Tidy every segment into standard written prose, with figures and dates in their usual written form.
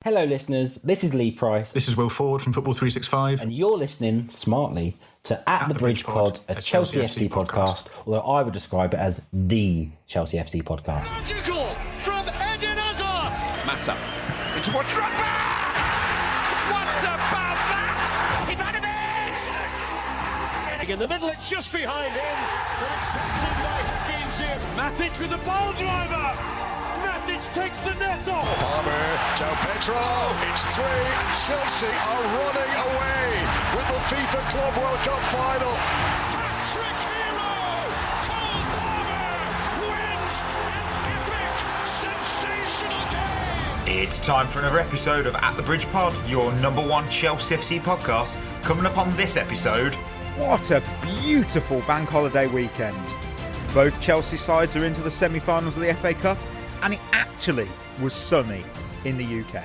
Hello, listeners. This is Lee Price, This is Will Ford from Football 365. and you're listening smartly to At the Bridge Pod, a Chelsea FC podcast, although I would describe it as the Chelsea FC podcast. Magical from Eden Hazard. Mata into a trap pass. What about that? Ivanovic! In the middle, it's just behind him, but it's taken by Hughes. Matic with the ball driver. Matic takes the net off. Palmer, João Pedro, it's three, and Chelsea are running away with the FIFA Club World Cup final. Hat-trick hero, Cole Palmer wins an epic, sensational game. It's time for another episode of At the Bridge Pod, your number one Chelsea FC podcast. Coming up on this episode, what a beautiful bank holiday weekend. Both Chelsea sides are into the semi-finals of the FA Cup, and it actually was sunny in the UK.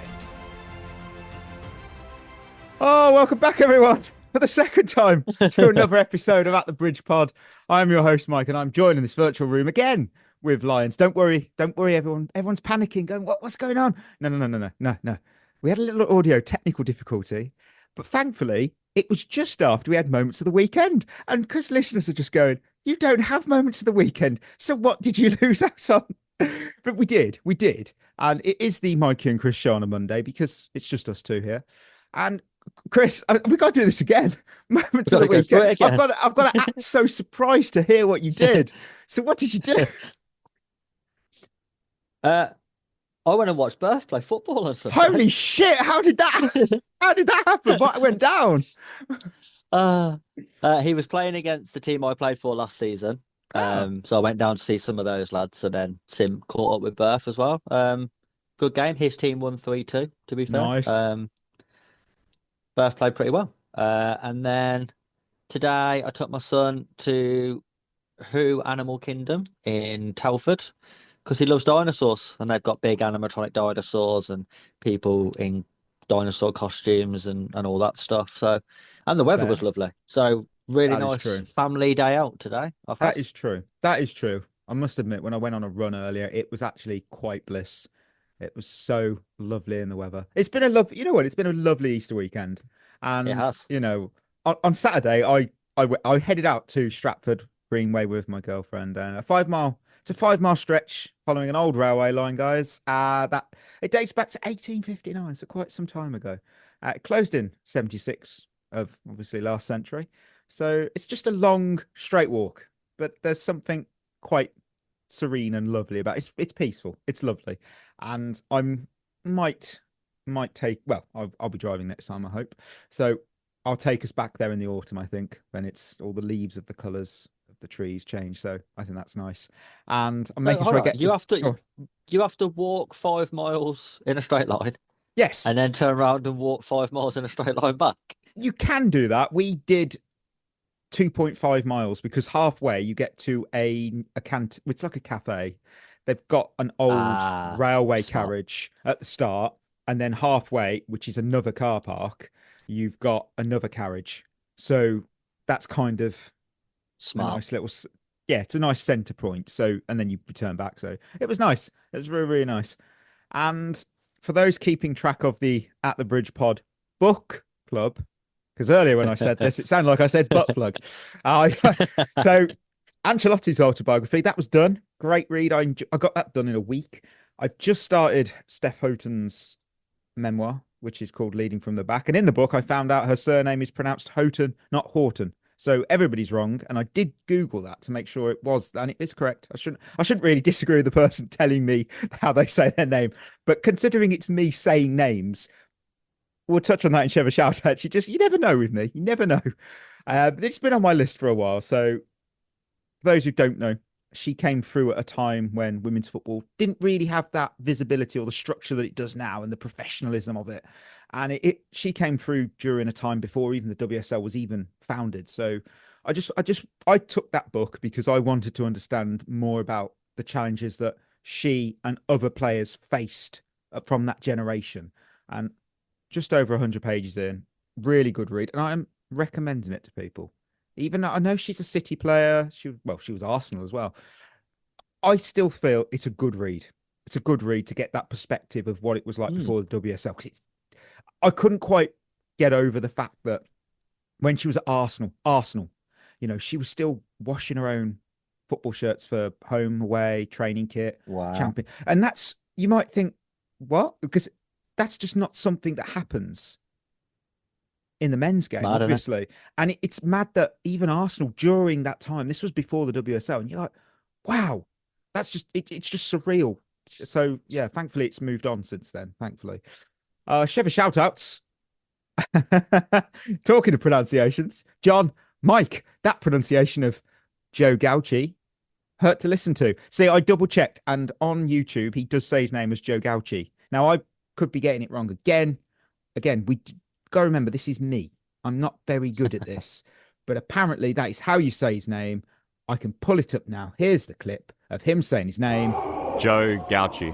Oh, welcome back everyone for the second time to another episode of At the Bridge Pod. I'm your host Mike, and I'm joined in this virtual room again with Lions. Don't worry everyone. Everyone's panicking, going, what's going on? No. We had a little audio technical difficulty, but thankfully it was just after we had moments of the weekend. And because listeners are just going, you don't have moments of the weekend, so what did you lose out on? But we did. And it is the Mikey and Chris show on a Monday because it's just us two here. And Chris, we got to do this again. Moments of the weekend. I've got to act so surprised to hear what you did. So what did you do? I went and watched Birth play football and stuff. Holy shit! How did that happen? What went down? He was playing against the team I played for last season. So I went down to see some of those lads, and then Sim caught up with Birth as well. Good game. His team won 3-2, to be fair. Nice. Birth played pretty well. And then today I took my son to Who Animal Kingdom in Telford because he loves dinosaurs, and they've got big animatronic dinosaurs and people in dinosaur costumes and all that stuff. So, and the weather was lovely. So really nice family day out today. That is true. I must admit, when I went on a run earlier, it was actually quite bliss. It was so lovely in the weather. It's been it's been a lovely Easter weekend. And, it has. On Saturday, I headed out to Stratford Greenway with my girlfriend, and it's a 5 mile stretch following an old railway line, guys. That it dates back to 1859, so quite some time ago. It closed in 76 of obviously last century. So it's just a long straight walk, but there's something quite serene and lovely about it. It's peaceful. It's lovely. And I might take, I'll be driving next time, I hope. So I'll take us back there in the autumn, I think, when it's all the leaves of the colours of the trees change. So I think that's nice. And I'm making sure I get... You have to walk 5 miles in a straight line. Yes. And then turn around and walk 5 miles in a straight line back. You can do that. We did 2.5 miles because halfway you get to a cant. It's like a cafe. They've got an old railway carriage at the start, and then halfway, which is another car park, you've got another carriage. So that's kind of smart. A nice little, it's a nice centre point. So, and then you return back. So it was nice. It was really, really nice. And for those keeping track of the At the Bridge Pod book club, because earlier when I said this, it sounded like I said butt plug. So Ancelotti's autobiography, that was done. Great read. I got that done in a week. I've just started Steph Houghton's memoir, which is called Leading from the Back. And in the book, I found out her surname is pronounced Houghton, not Horton. So everybody's wrong. And I did Google that to make sure it was, and it is correct. I shouldn't really disagree with the person telling me how they say their name. But considering it's me saying names, we'll touch on that in Shevva Shoutouts. You never know with me. You never know. It's been on my list for a while. So for those who don't know, she came through at a time when women's football didn't really have that visibility or the structure that it does now and the professionalism of it. And she came through during a time before even the WSL was even founded. So I took that book because I wanted to understand more about the challenges that she and other players faced from that generation. And just over 100 pages in, really good read. And I'm recommending it to people. Even though I know she's a City player, she was Arsenal as well. I still feel it's a good read. it's a good read to get that perspective of what it was like before the WSL. Because I couldn't quite get over the fact that when she was at Arsenal, you know, she was still washing her own football shirts for home, away, training kit, champion. And that's, you might think, what? Because that's just not something that happens in the men's game, obviously. And it's mad that even Arsenal during that time, this was before the WSL, and you're like, wow, that's just, it's just surreal. So yeah, thankfully it's moved on since then, thankfully. Shevva shoutouts. Talking of pronunciations, John, Mike, that pronunciation of Joe Gauchi hurt to listen to. See, I double checked, and on YouTube he does say his name as Joe Gauchi. Now I could be getting it wrong again. We got to remember, this is me. I'm not very good at this, but apparently that is how you say his name. I can pull it up now. Here's the clip of him saying his name. Joe Gauchi.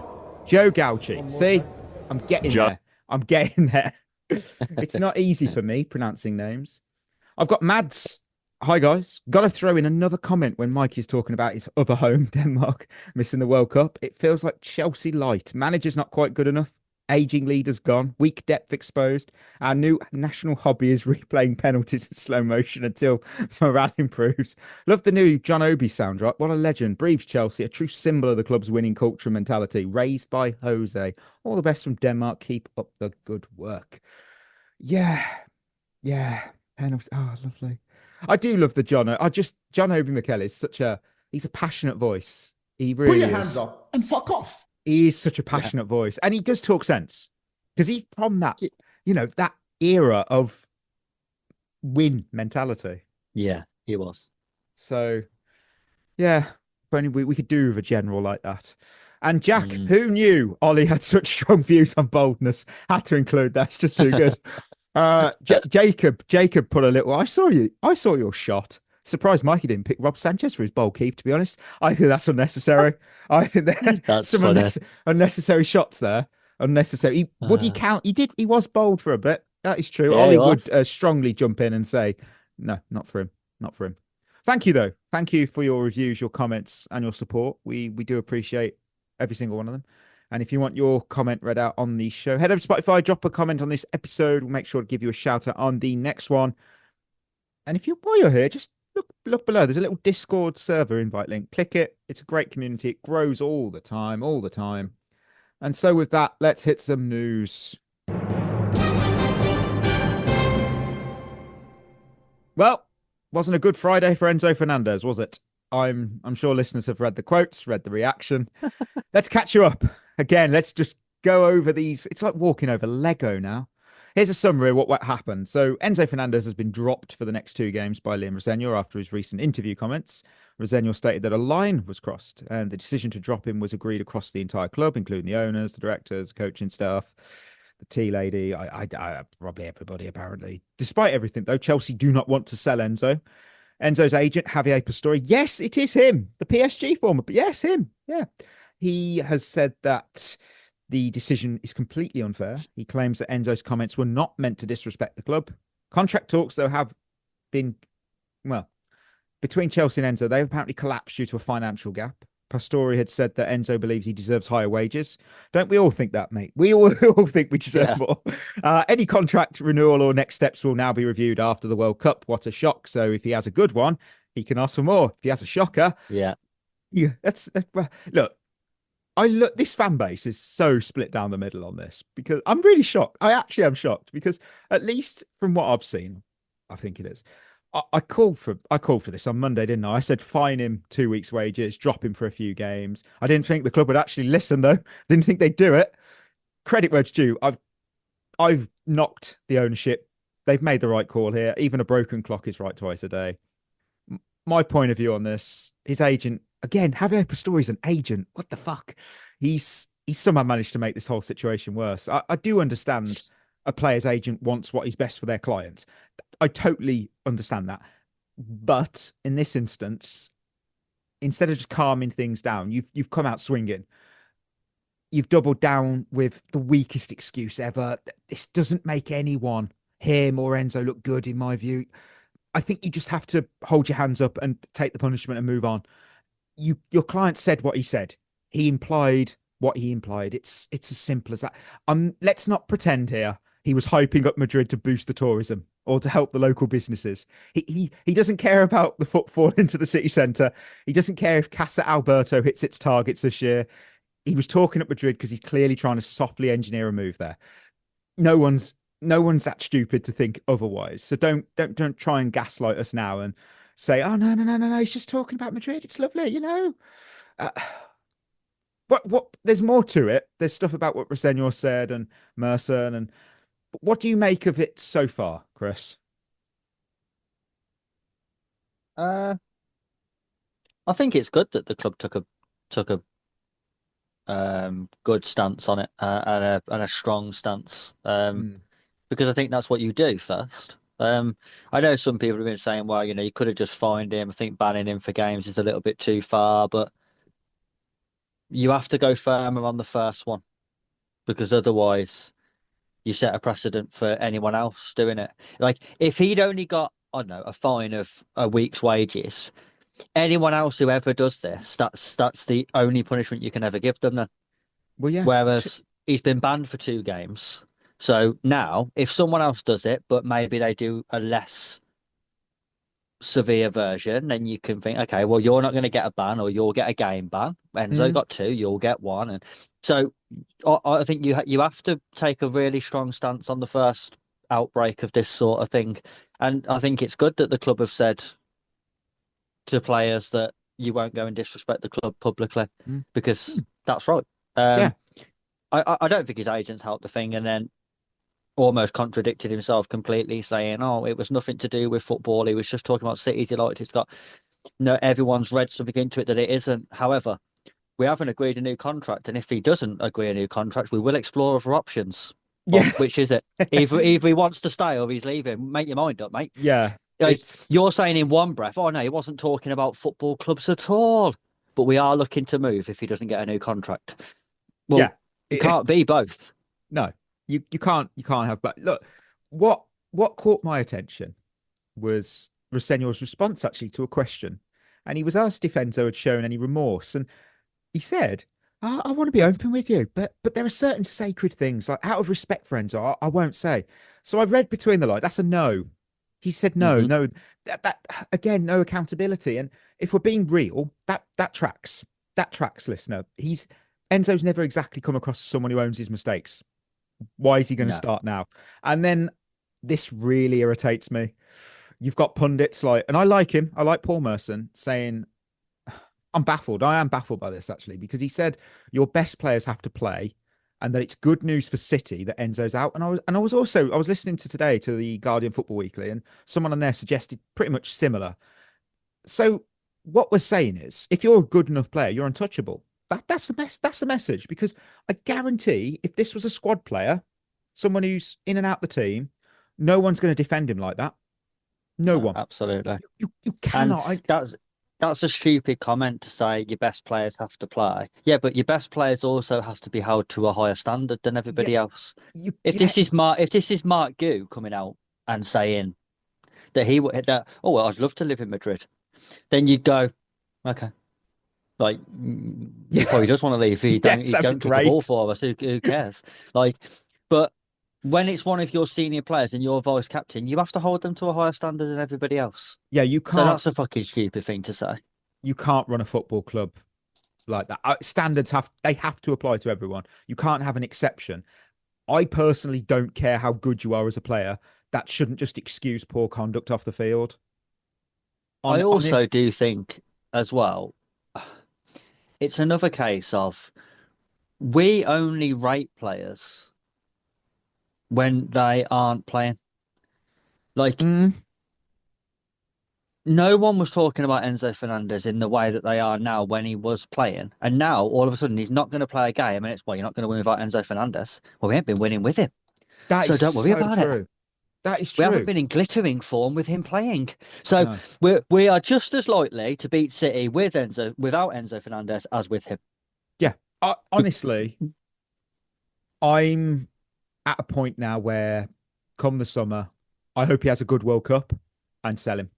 Joe Gauchi. See, I'm getting there. I'm getting there. It's not easy for me pronouncing names. I've got Mads. Hi, guys. Got to throw in another comment when Mike is talking about his other home, Denmark, missing the World Cup. It feels like Chelsea light. Manager's not quite good enough. Aging leaders gone. Weak depth exposed. Our new national hobby is replaying penalties in slow motion until morale improves. Love the new John Obi soundtrack. What a legend. Breathes Chelsea, a true symbol of the club's winning culture and mentality. Raised by Jose. All the best from Denmark. Keep up the good work. Yeah. Penalties. Oh, lovely. I do love the John Obi Mikel is he's a passionate voice. He really is. Put your hands up and fuck off. He is such a passionate voice, and he does talk sense because he's from that, you know, that era of win mentality. Yeah, he was. So, yeah, if only we could do with a general like that. And Jack, who knew Ollie had such strong views on boldness? Had to include that. It's just too good. Jacob put a little. I saw your shot. Surprised Mikey didn't pick Rob Sanchez for his bold keep, to be honest. I think that's unnecessary. I think there's some unnecessary shots there. Unnecessary. Would he count? He was bold for a bit. That is true. Yeah, Ollie would strongly jump in and say, no, not for him. Not for him. Thank you, though. Thank you for your reviews, your comments, and your support. We do appreciate every single one of them. And if you want your comment read out on the show, head over to Spotify, drop a comment on this episode. We'll make sure to give you a shout out on the next one. And while you're here, just look below. There's a little Discord server invite link. Click it. It's a great community. It grows all the time. And so with that, let's hit some news. Well, wasn't a good Friday for Enzo Fernandez, was it? I'm sure listeners have read the quotes, read the reaction. Let's catch you up. Again, let's just go over these. It's like walking over Lego now. Here's a summary of what happened. So Enzo Fernandez has been dropped for the next 2 games by Liam Rosenior after his recent interview comments. Rosenior stated that a line was crossed and the decision to drop him was agreed across the entire club, including the owners, the directors, coaching staff, the tea lady, I probably everybody apparently. Despite everything, though, Chelsea do not want to sell Enzo. Enzo's agent, Javier Pastore, yes, it is him, the PSG former, but yes, him. Yeah. He has said that the decision is completely unfair. He claims that Enzo's comments were not meant to disrespect the club. Contract talks, though, have been, between Chelsea and Enzo, they've apparently collapsed due to a financial gap. Pastore had said that Enzo believes he deserves higher wages. Don't we all think that, mate? We all think we deserve more. Any contract renewal or next steps will now be reviewed after the World Cup. What a shock. So if he has a good one, he can ask for more. If he has a shocker. Yeah, look, this fan base is so split down the middle on this because I'm really shocked. I actually am shocked because at least from what I've seen, I think it is. I called for this on Monday, didn't I? I said fine him 2 weeks' wages, drop him for a few games. I didn't think the club would actually listen, though. Didn't think they'd do it. Credit where it's due. I've knocked the ownership. They've made the right call here. Even a broken clock is right twice a day. My point of view on this, his agent, again, Javier Pastore is an agent. What the fuck? He's somehow managed to make this whole situation worse. I do understand a player's agent wants what is best for their client. I totally understand that. But in this instance, instead of just calming things down, you've come out swinging. You've doubled down with the weakest excuse ever. This doesn't make anyone, him or Enzo, look good, in my view. I think you just have to hold your hands up and take the punishment and move on. Your client said what he said. He implied what he implied. It's as simple as that. Let's not pretend here he was hyping up Madrid to boost the tourism or to help the local businesses. He doesn't care about the footfall into the city centre. He doesn't care if Casa Alberto hits its targets this year. He was talking up Madrid because he's clearly trying to softly engineer a move there. No one's that stupid to think otherwise. So don't try and gaslight us now and say, oh no, he's just talking about Madrid. It's lovely, you know. What? There's more to it. There's stuff about what Rosenor said and Merson, and what do you make of it so far, Chris? I think it's good that the club took a good stance on it and a strong stance because I think that's what you do first. I know some people have been saying, well, you know, you could have just fined him. I think banning him for games is a little bit too far, but you have to go firmer on the first one because otherwise you set a precedent for anyone else doing it. Like if he'd only got, I don't know, a fine of a week's wages, anyone else who ever does this, that's the only punishment you can ever give them then. Well, yeah. Whereas he's been banned for 2 games. So now, if someone else does it, but maybe they do a less severe version, then you can think, okay, well, you're not going to get a ban or you'll get a game ban. Enzo got 2, you'll get 1. And so I think you have to take a really strong stance on the first outbreak of this sort of thing. And I think it's good that the club have said to players that you won't go and disrespect the club publicly because that's right. I don't think his agents helped the thing and then almost contradicted himself completely, saying, oh, it was nothing to do with football. He was just talking about City's delight. It's got everyone's read something into it that it isn't. However, we haven't agreed a new contract, and if he doesn't agree a new contract, we will explore other options. Well, which is it? Either he wants to stay or he's leaving. Make your mind up, mate. Yeah. Like, you're saying in one breath, oh no, he wasn't talking about football clubs at all. But we are looking to move if he doesn't get a new contract. Well, it can't be both. No, you can't have both. Look, what caught my attention was Rosenyor's response actually to a question. And he was asked if Enzo had shown any remorse. And he said, I want to be open with you, but there are certain sacred things, like out of respect for Enzo, I won't say. So I read between the lines. That's a no. He said no. That again, no accountability. And if we're being real, that tracks. That tracks, listener. Enzo's never exactly come across as someone who owns his mistakes. Why is he going to start now? And then this really irritates me. You've got pundits like, and I like him, I like Paul Merson, saying, I'm baffled. I am baffled by this actually, because he said your best players have to play and that it's good news for City that Enzo's out. And I was listening to today to the Guardian Football Weekly, and someone on there suggested pretty much similar. So what we're saying is, if you're a good enough player, you're untouchable. That's the message, because I guarantee if this was a squad player, someone who's in and out the team, no one's going to defend him like that. No one. Absolutely. You cannot. And that's a stupid comment to say your best players have to play. Yeah, but your best players also have to be held to a higher standard than everybody else. If this is Mark Gu coming out and saying that I'd love to live in Madrid, then you'd go, okay. Like, he probably does want to leave. He don't kick the ball for us. Who cares? Like, but when it's one of your senior players and you're vice captain, you have to hold them to a higher standard than everybody else. Yeah, you can't. So that's a fucking stupid thing to say. You can't run a football club like that. Standards have to apply to everyone. You can't have an exception. I personally don't care how good you are as a player. That shouldn't just excuse poor conduct off the field. I also do think as well, it's another case of we only rate players when they aren't playing. Like, no one was talking about Enzo Fernandez in the way that they are now when he was playing. And now, all of a sudden, he's not going to play a game. And it's, well, you're not going to win without Enzo Fernandez. Well, we ain't been winning with him. So don't worry about it. That is true. We haven't been in glittering form with him playing. So we are just as likely to beat City without Enzo Fernandez as with him. Yeah. Honestly, I'm at a point now where come the summer, I hope he has a good World Cup and sell him.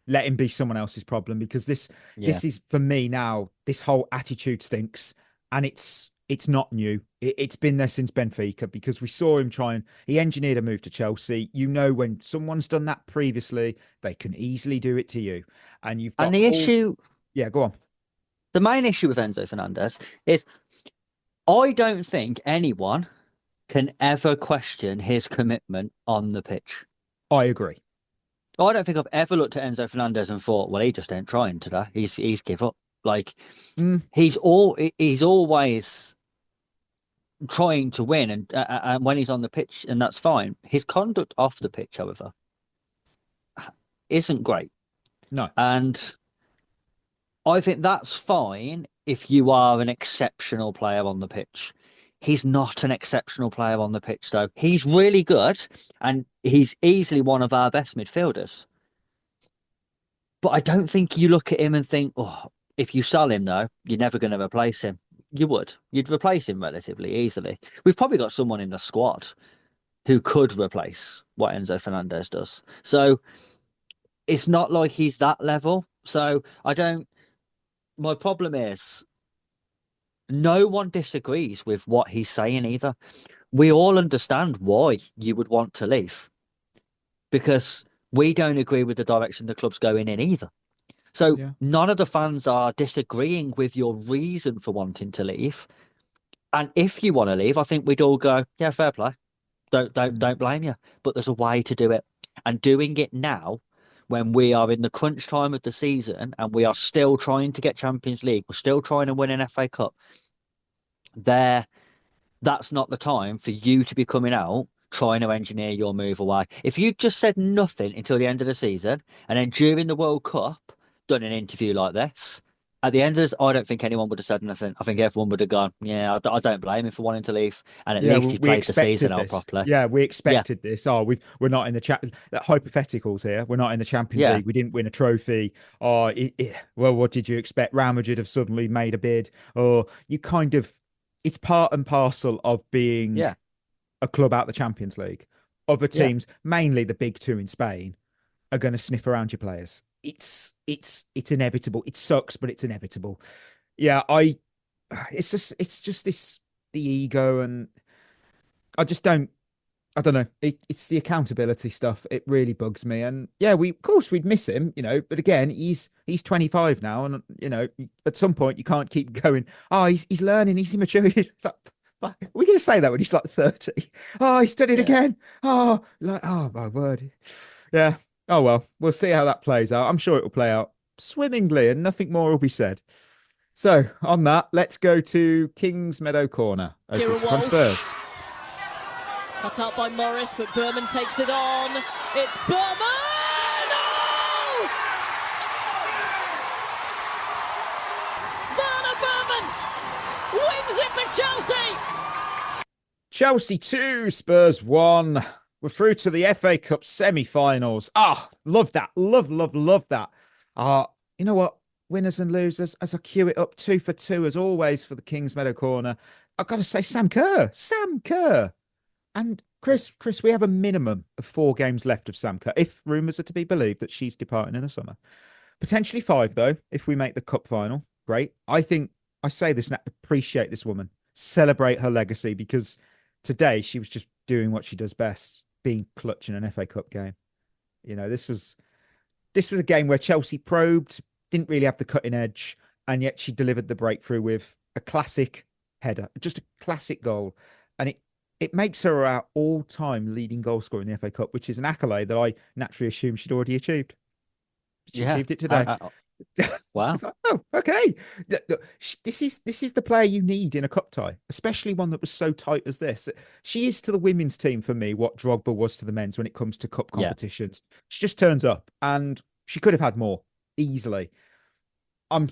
Let him be someone else's problem, because this is, for me now, this whole attitude stinks. And it's it's not new. It's been there since Benfica because we saw him he engineered a move to Chelsea. You know, when someone's done that previously, they can easily do it to you. And you've got And the issue, yeah, go on. the main issue with Enzo Fernandez is I don't think anyone can ever question his commitment on the pitch. I agree. I don't think I've ever looked at Enzo Fernandez and thought, well, he just ain't trying today. He's give up. Like he's always trying to win, and when he's on the pitch, and that's fine. His conduct off the pitch, however, isn't great. No, and I think that's fine if you are an exceptional player on the pitch. He's not an exceptional player on the pitch, though. He's really good, and he's easily one of our best midfielders. But I don't think you look at him and think, oh, if you sell him, though, you're never going to replace him. You would. You'd replace him relatively easily. We've probably got someone in the squad who could replace what Enzo Fernandez does. So it's not like he's that level. So my problem is no one disagrees with what he's saying either. We all understand why you would want to leave because we don't agree with the direction the club's going in either. So none of the fans are disagreeing with your reason for wanting to leave. And if you want to leave, I think we'd all go, yeah, fair play. Don't blame you. But there's a way to do it. And doing it now, when we are in the crunch time of the season and we are still trying to get Champions League, we're still trying to win an FA Cup, that's not the time for you to be coming out trying to engineer your move away. If you just said nothing until the end of the season and then during the World Cup done an interview like this, at the end of this, I don't think anyone would have said nothing. I think everyone would have gone, yeah, I don't blame him for wanting to leave. And at least he played the season out properly. Yeah, we expected this. Oh, we're not in the hypotheticals here. We're not in the Champions League. We didn't win a trophy. Oh, well, what did you expect? Real Madrid have suddenly made a bid. Or you kind of, it's part and parcel of being a club out the Champions League. Other teams, mainly the big two in Spain, are going to sniff around your players. It's inevitable. It sucks, but it's inevitable. Yeah, it's just this, the ego, and I don't know. It's the accountability stuff. It really bugs me. And yeah, of course we'd miss him, but again, he's 25 now. And, at some point you can't keep going, oh, he's learning, he's immature. It's like, are we going to say that when he's like 30? Oh, he studied again. Oh, my word. Yeah. Oh, well, we'll see how that plays out. I'm sure it will play out swimmingly and nothing more will be said. So on that, let's go to Kingsmeadow corner. On Spurs. Cut out by Morris, but Berman takes it on. It's Berman! Oh! Werner Berman wins it for Chelsea! Chelsea 2, Spurs 1. We're through to the FA Cup semi-finals. Love that. Love that. You know what? Winners and losers, as I cue it up 2 for 2, as always, for the Kingsmeadow corner. I've got to say Sam Kerr. And Chris, we have a minimum of 4 games left of Sam Kerr, if rumours are to be believed that she's departing in the summer. Potentially 5, though, if we make the cup final. Great. I say this and appreciate this woman. Celebrate her legacy, because today she was just doing what she does best, being clutch in an FA Cup game. This was a game where Chelsea probed, didn't really have the cutting edge, and yet she delivered the breakthrough with a classic header, just a classic goal. And it makes her our all-time leading goal scorer in the FA Cup, which is an accolade that I naturally assumed she'd already achieved. She achieved it today. Wow. Like, oh, okay. This is the player you need in a cup tie, especially one that was so tight as this. She is to the women's team for me what Drogba was to the men's when it comes to cup competitions. She just turns up, and she could have had more easily. I'm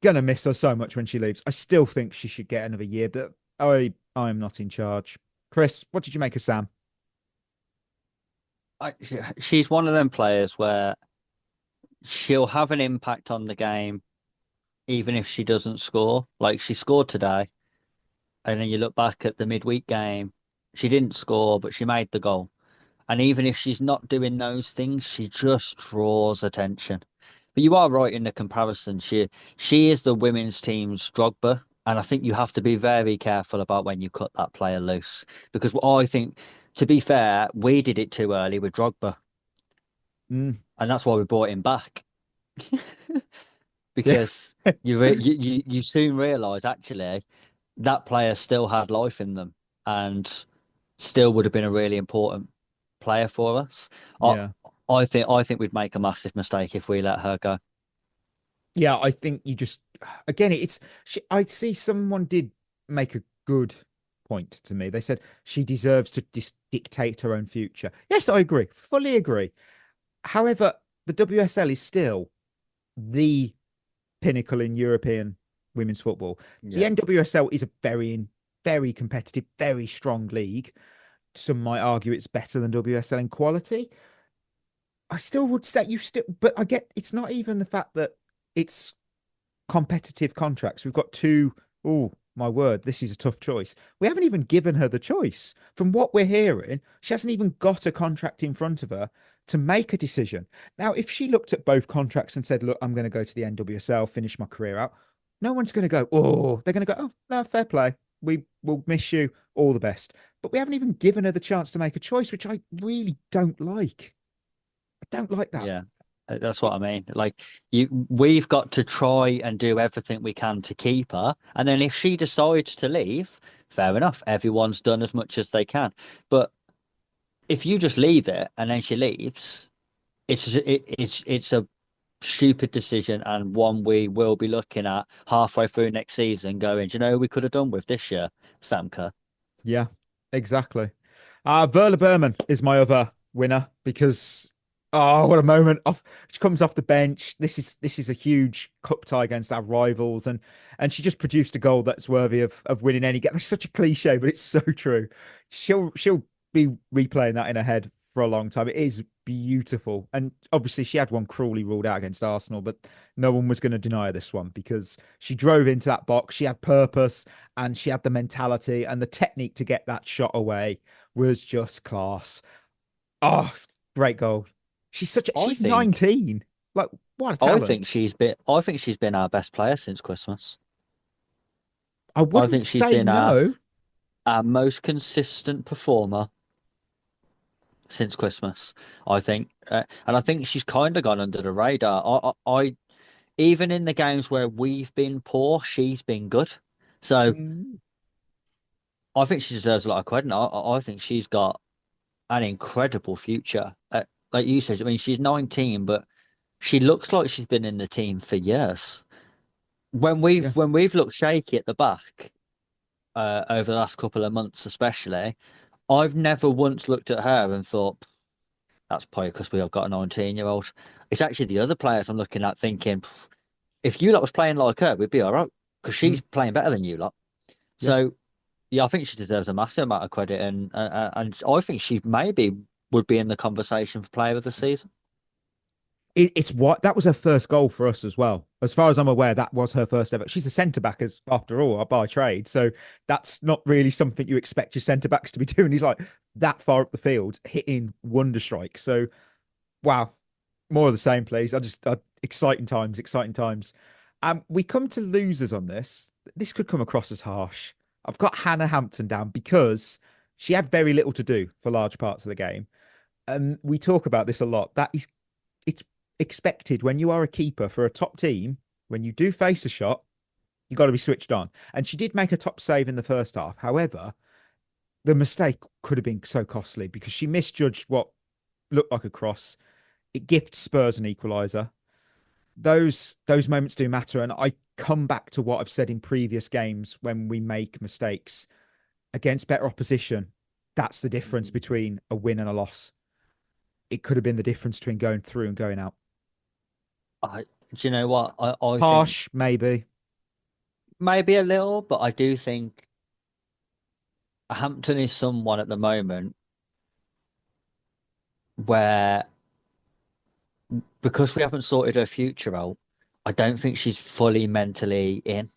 gonna miss her so much when she leaves. I still think she should get another year, but I'm not in charge. Chris, what did you make of Sam? She's one of them players where she'll have an impact on the game even if she doesn't score. Like, she scored today, and then you look back at the midweek game, she didn't score, but she made the goal. And even if she's not doing those things, she just draws attention. But you are right in the comparison. She is the women's team's Drogba. And I think you have to be very careful about when you cut that player loose. Because I think, to be fair, we did it too early with Drogba. Mm. And that's why we brought him back. Yeah. Because you soon realise, actually, that player still had life in them and still would have been a really important player for us. Yeah. I think we'd make a massive mistake if we let her go. Yeah, I think you just again I see someone did make a good point to me. They said she deserves to dictate her own future. Yes, I agree. Fully agree. However, the WSL is still the pinnacle in European women's football. Yeah. The NWSL is a very competitive, very strong league. Some might argue it's better than WSL in quality. I still would say but I get it's not even the fact that it's competitive contracts. We've got two. Oh, my word, this is a tough choice. We haven't even given her the choice. From what we're hearing, she hasn't even got a contract in front of her to make a decision. Now, if she looked at both contracts and said, look, I'm going to go to the NWSL, finish my career out, no one's going to go, oh, they're going to go, oh, no, fair play. We will miss you. All the best. But we haven't even given her the chance to make a choice, which I really don't like. I don't like that. Yeah. That's what I mean. Like we've got to try and do everything we can to keep her. And then if she decides to leave, fair enough. Everyone's done as much as they can. But if you just leave it and then she leaves, it's a stupid decision and one we will be looking at halfway through next season going, do you know who we could have done with this year? Sam Kerr. Yeah, exactly. Verla Berman is my other winner because what a moment! She comes off the bench. This is a huge cup tie against our rivals, and she just produced a goal that's worthy of winning any game. It's such a cliche, but it's so true. She'll be replaying that in her head for a long time. It is beautiful, and obviously she had one cruelly ruled out against Arsenal, but no one was going to deny this one because she drove into that box. She had purpose, and she had the mentality and the technique to get that shot away was just class. Oh, great goal. She's 19. Like, what a talent. I think she's been our best player since Christmas. I wouldn't think she's say been no. Our most consistent performer since Christmas, I think. And I think she's kind of gone under the radar. I even in the games where we've been poor, she's been good. So I think she deserves a lot of credit. I think she's got an incredible future. Like you said, I mean, she's 19, but she looks like she's been in the team for years. When we've looked shaky at the back over the last couple of months, especially, I've never once looked at her and thought that's probably because we have got a 19-year-old. It's actually the other players I'm looking at thinking, if you lot was playing like her, we'd be all right because she's playing better than you lot. So yeah, I think she deserves a massive amount of credit, and I think she maybe would be in the conversation for player of the season. It's what that was her first goal for us as well. As far as I'm aware, that was her first ever. She's a centre back, as after all, by trade. So that's not really something you expect your centre backs to be doing. He's like that far up the field, hitting wonder strike. So, wow, more of the same, please. Exciting times, exciting times. We come to losers on this. This could come across as harsh. I've got Hannah Hampton down because she had very little to do for large parts of the game. And we talk about this a lot. It's expected when you are a keeper for a top team, when you do face a shot, you got to be switched on. And she did make a top save in the first half. However, the mistake could have been so costly because she misjudged what looked like a cross. It gifts Spurs an equaliser. Those moments do matter. And I come back to what I've said in previous games when we make mistakes against better opposition. That's the difference between a win and a loss. It could have been the difference between going through and going out. Do you know what? I harsh, think maybe a little, but I do think Hampton is someone at the moment where, because we haven't sorted her future out, I don't think she's fully mentally in.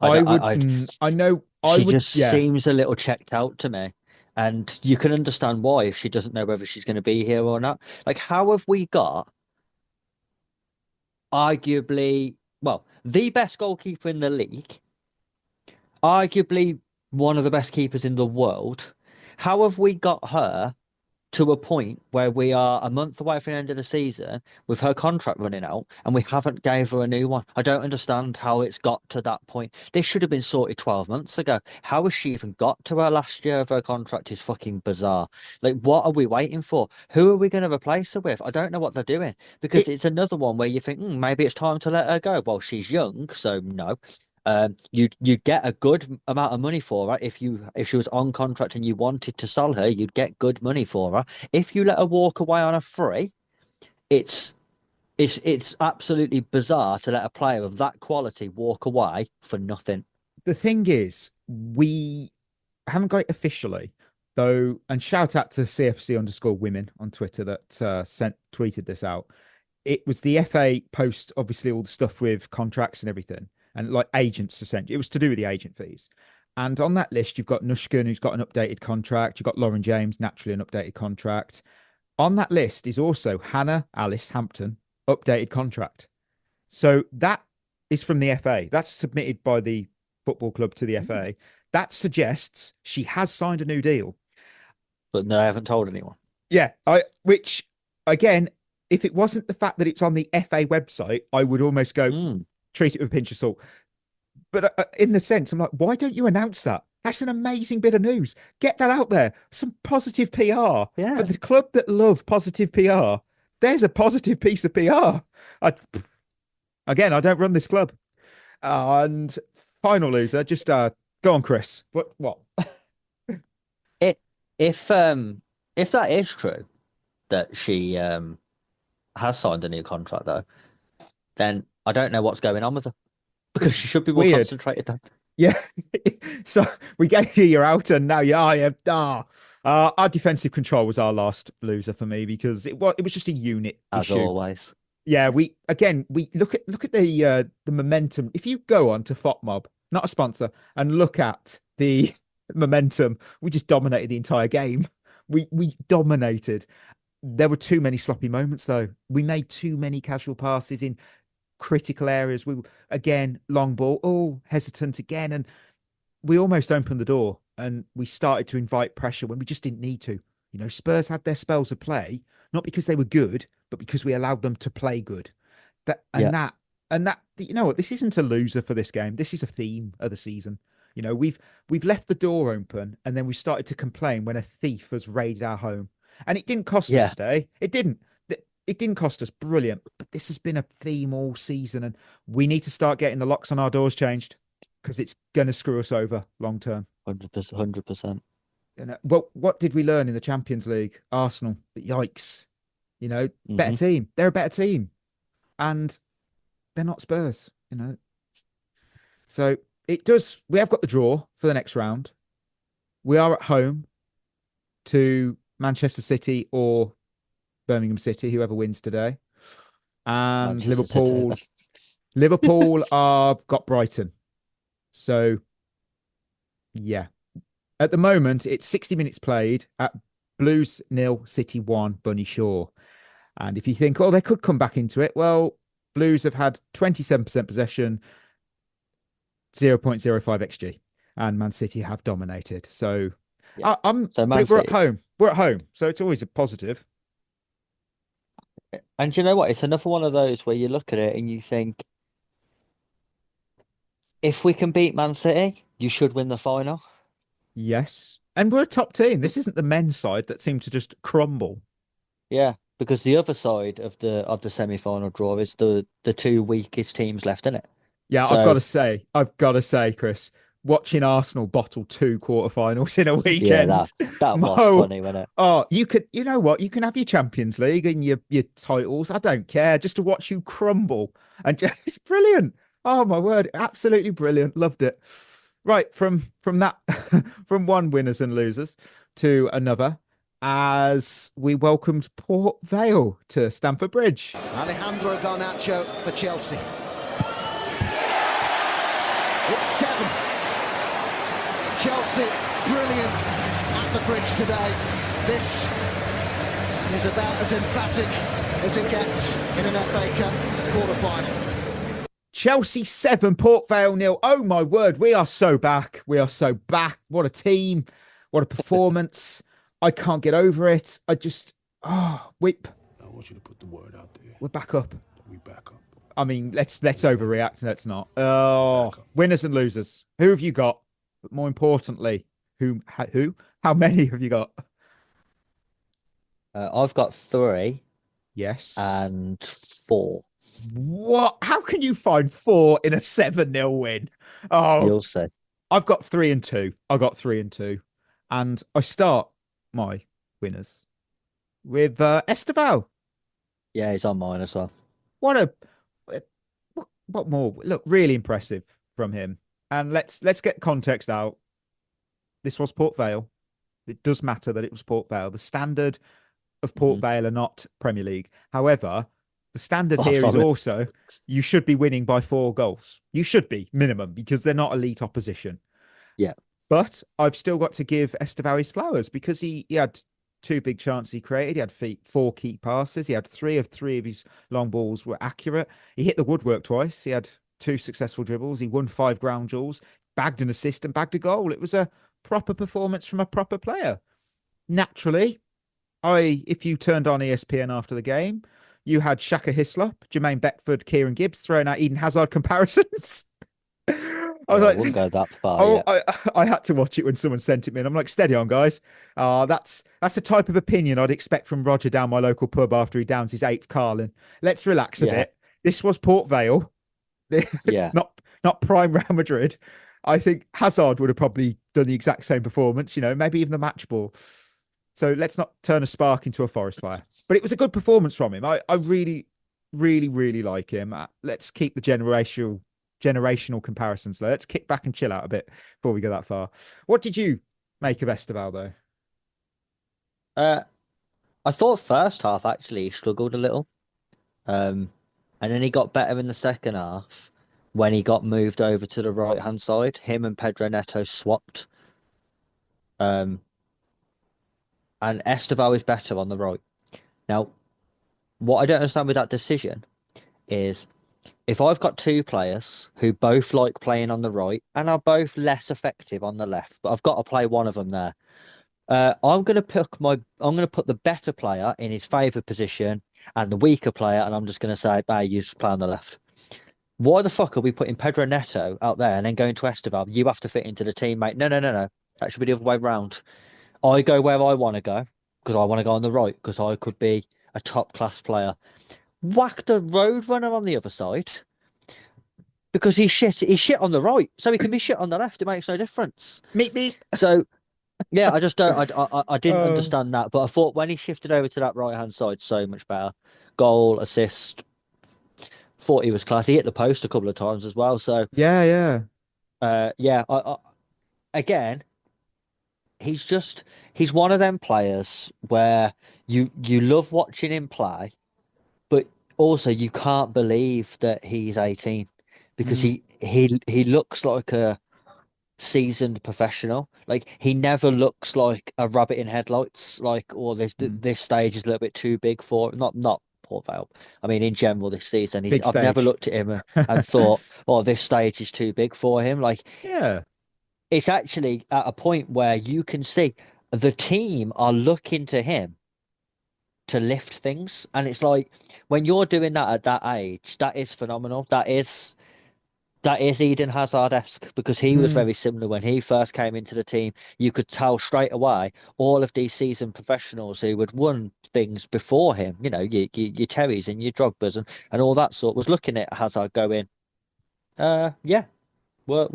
She just seems a little checked out to me. And you can understand why if she doesn't know whether she's going to be here or not. Like, how have we got arguably, well, the best goalkeeper in the league arguably one of the best keepers in the world. How have we got her to a point where we are a month away from the end of the season with her contract running out and we haven't gave her a new one? I don't understand how it's got to that point. This should have been sorted 12 months ago. How has she even got to her last year of her contract is fucking bizarre. Like, what are we waiting for? Who are we going to replace her with? I don't know what they're doing, because it's another one where you think, maybe it's time to let her go. Well, she's young, so no. You'd get a good amount of money for her if she was on contract and you wanted to sell her. You'd get good money for her. If you let her walk away on a free, it's absolutely bizarre to let a player of that quality walk away for nothing. The thing is, we haven't got it officially, though, and shout out to CFC_women on Twitter that tweeted this out. It was the FA post, obviously, all the stuff with contracts and everything. And like agents, essentially. It was to do with the agent fees. And on that list, you've got Nushkin, who's got an updated contract. You've got Lauren James, naturally an updated contract. On that list is also Hannah Alice Hampton, updated contract. So that is from the FA. That's submitted by the football club to the FA. That suggests she has signed a new deal. But no, I haven't told anyone. Yeah, which, again, if it wasn't the fact that it's on the FA website, I would almost go... treat it with a pinch of salt. But in the sense, I'm like, why don't you announce that? That's an amazing bit of news. Get that out there. Some positive PR. Yeah. For the club that love positive PR, there's a positive piece of PR. Again, I don't run this club. And final loser, just go on, Chris. What? If that is true, that she has signed a new contract, though, then I don't know what's going on with her, because she should be more concentrated then. Yeah. So we gave you your out, and now our defensive control was our last loser for me, because it was just a unit as issue. Always. Yeah, we look at the momentum. If you go on to FOTMob, not a sponsor, and look at the momentum, we just dominated the entire game. We dominated. There were too many sloppy moments, though. We made too many casual passes in critical areas. We again, long ball, hesitant again, and we almost opened the door and we started to invite pressure when we just didn't need to. You know, Spurs had their spells of play, not because they were good, but because we allowed them to play good. That you know what, this isn't a loser for this game. This is a theme of the season. You know, we've left the door open, and then we started to complain when a thief has raided our home. And it didn't cost us today. It didn't cost us. Brilliant. But this has been a theme all season, and we need to start getting the locks on our doors changed, because it's going to screw us over long term. 100%. You know, well, what did we learn in the Champions League? Arsenal. Yikes. You know, better team. They're a better team. And they're not Spurs, you know. So we have got the draw for the next round. We are at home to Manchester City or Birmingham City, whoever wins today. And Liverpool have got Brighton. So, yeah. At the moment, it's 60 minutes played at Blues 0, City 1, Bunny Shaw. And if you think, they could come back into it, well, Blues have had 27% possession, 0.05 XG, and Man City have dominated. So, we're at home. We're at home, so it's always a positive. And you know what? It's another one of those where you look at it and you think, if we can beat Man City, you should win the final. Yes. And we're a top team. This isn't the men's side that seem to just crumble. Yeah, because the other side of the semi-final draw is the two weakest teams left in it. Yeah, so, I've got to say, Chris, watching Arsenal bottle 2 quarterfinals in a weekend. Yeah, that was funny, wasn't it? Oh, you know what? You can have your Champions League and your titles. I don't care. Just to watch you crumble. And it's brilliant. Oh, my word. Absolutely brilliant. Loved it. Right. From that, from one winners and losers to another, as we welcomed Port Vale to Stamford Bridge. Alejandro Garnacho for Chelsea. It's 7. Chelsea, brilliant at the bridge today. This is about as emphatic as it gets in an FA Cup quarter-final. Chelsea 7, Port Vale 0. Oh my word, we are so back. We are so back. What a team. What a performance. I can't get over it. Whip. I want you to put the word out there. We're back up. We back up. I mean, let's overreact. Let's not. Oh, winners and losers. Who have you got? But more importantly, who? How many have you got? I've got 3. Yes. And 4. What? How can you find 4 in a 7-0 win? Oh, you'll see. I've got 3 and 2. I got 3 and 2, and I start my winners with Estevao. Yeah, he's on mine as well. What more? Look, really impressive from him. And let's get context out. This was Port Vale. It does matter that it was Port Vale. The standard of Port Vale are not Premier League. However, the standard here is also you should be winning by 4 goals. You should be minimum because they're not elite opposition. Yeah. But I've still got to give Estevao his flowers because he had 2 big chances he created. He had 4 key passes. He had 3 of his long balls were accurate. He hit the woodwork twice. He had 2 successful dribbles. He won 5 ground duels, bagged an assist and bagged a goal. It was a proper performance from a proper player. Naturally, if you turned on ESPN after the game, you had Shaka Hislop, Jermaine Beckford, Kieran Gibbs throwing out Eden Hazard comparisons. I wouldn't go that far. I had to watch it when someone sent it me, and I'm like, steady on, guys. That's the type of opinion I'd expect from Roger down my local pub after he downs his 8th Carlin. Let's relax a bit. This was Port Vale. Yeah. not prime Real Madrid. I think Hazard would have probably done the exact same performance, maybe even the match ball. So let's not turn a spark into a forest fire. But it was a good performance from him. I really, really, really like him. Let's keep the generational comparisons. Let's kick back and chill out a bit before we go that far. What did you make of Estevao, though? I thought first half actually he struggled a little. And then he got better in the second half when he got moved over to the right-hand side. Him and Pedro Neto swapped. And Estevao is better on the right. Now, what I don't understand with that decision is if I've got 2 players who both like playing on the right and are both less effective on the left, but I've got to play one of them there. I'm going to put the better player in his favoured position and the weaker player, and I'm just going to say, hey, you just play on the left. Why the fuck are we putting Pedro Neto out there and then going to Estevao? You have to fit into the team, mate. No. That should be the other way round. I go where I want to go because I want to go on the right because I could be a top class player. Whack the Roadrunner on the other side because he's shit on the right, so he can be shit on the left. It makes no difference. Meet. So yeah, I just don't. I didn't understand that, but I thought when he shifted over to that right hand side, so much better. Goal, assist. Thought he was class. He hit the post a couple of times as well. So yeah. Again, he's one of them players where you love watching him play, but also you can't believe that he's 18 because he looks like a seasoned professional. Like he never looks like a rabbit in headlights. Like, this stage is a little bit too big for not Port Vale. I mean, in general, this season, I've never looked at him and thought, "Oh, this stage is too big for him." Like, yeah, it's actually at a point where you can see the team are looking to him to lift things, and it's like when you're doing that at that age, that is phenomenal. That is Eden Hazard-esque because he was very similar when he first came into the team. You could tell straight away all of these seasoned professionals who had won things before him, your Terrys and your Drogbas and all that sort, was looking at Hazard going, yeah, we're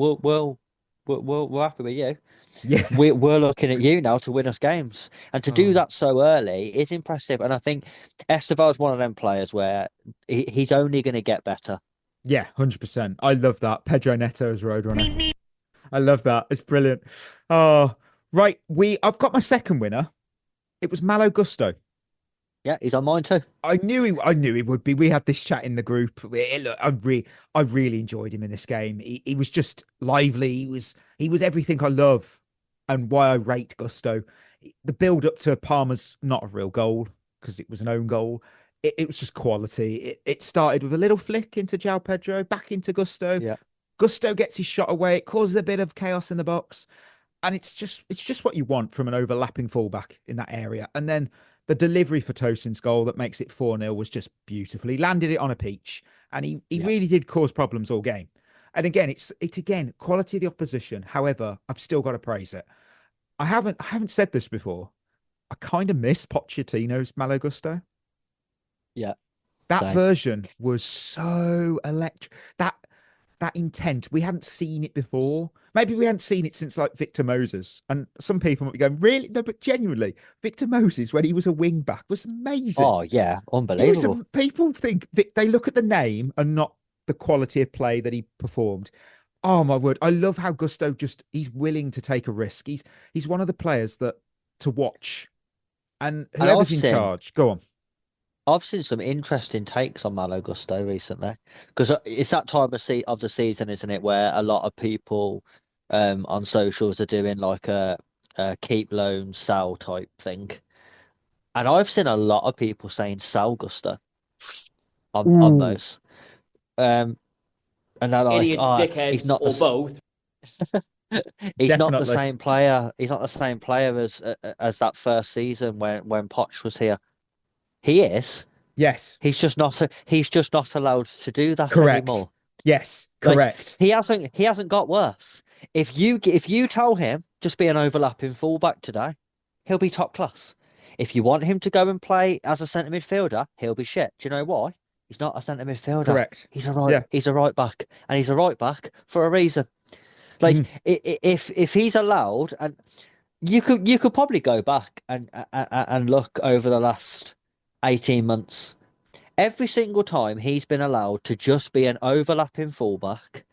happy with you. Yeah, we're looking at you now to win us games, and to do that so early is impressive. And I think Estevao is one of them players where he's only going to get better. Yeah, 100%. I love that. Pedro Neto as Roadrunner. I love that. It's brilliant. Oh, right. I've got my second winner. It was Malo Gusto. Yeah, he's on mine too. I knew he would be. We had this chat in the group. Look, I really enjoyed him in this game. He was just lively. He was everything I love and why I rate Gusto. The build up to Palmer's not a real goal because it was an own goal. it was just quality. It started with a little flick into João Pedro, back into Gusto. Yeah. Gusto gets his shot away. It causes a bit of chaos in the box. And it's just what you want from an overlapping fullback in that area. And then the delivery for Tosin's goal that makes it 4-0 was just beautiful. He landed it on a peach, and he really did cause problems all game. And again, it's again quality of the opposition. However, I've still got to praise it. I haven't said this before. I kind of miss Pochettino's Malo Gusto. Yeah. That Same. version was so electric. That intent, we hadn't seen it before. Maybe we hadn't seen it since like Victor Moses. And some people might be going, really? No, but genuinely, Victor Moses, when he was a wing back, was amazing. Oh, yeah. Unbelievable. People think they look at the name and not the quality of play that he performed. Oh, my word. I love how Gusto he's willing to take a risk. He's one of the players that to watch. And whoever's in charge, go on. I've seen some interesting takes on Malo Gusto recently, because it's that time of the season, isn't it, where a lot of people on socials are doing like a keep loan sell type thing, and I've seen a lot of people saying sell Gusto on those, and they're like, Idiots, dickheads, he's not or both. He's not the Definitely. same player. He's not the same player as that first season when Poch was here. He is. Yes. He's just not allowed to do that Correct. anymore. Yes. Like, Correct. he hasn't got worse. If you tell him just be an overlapping fullback today, he'll be top class. If you want him to go and play as a centre midfielder, he'll be shit. Do you know why? He's not a centre midfielder. Correct. He's a right back, and he's a right back for a reason. Like if he's allowed, and you could probably go back and look over the last 18 months. Every single time he's been allowed to just be an overlapping fullback,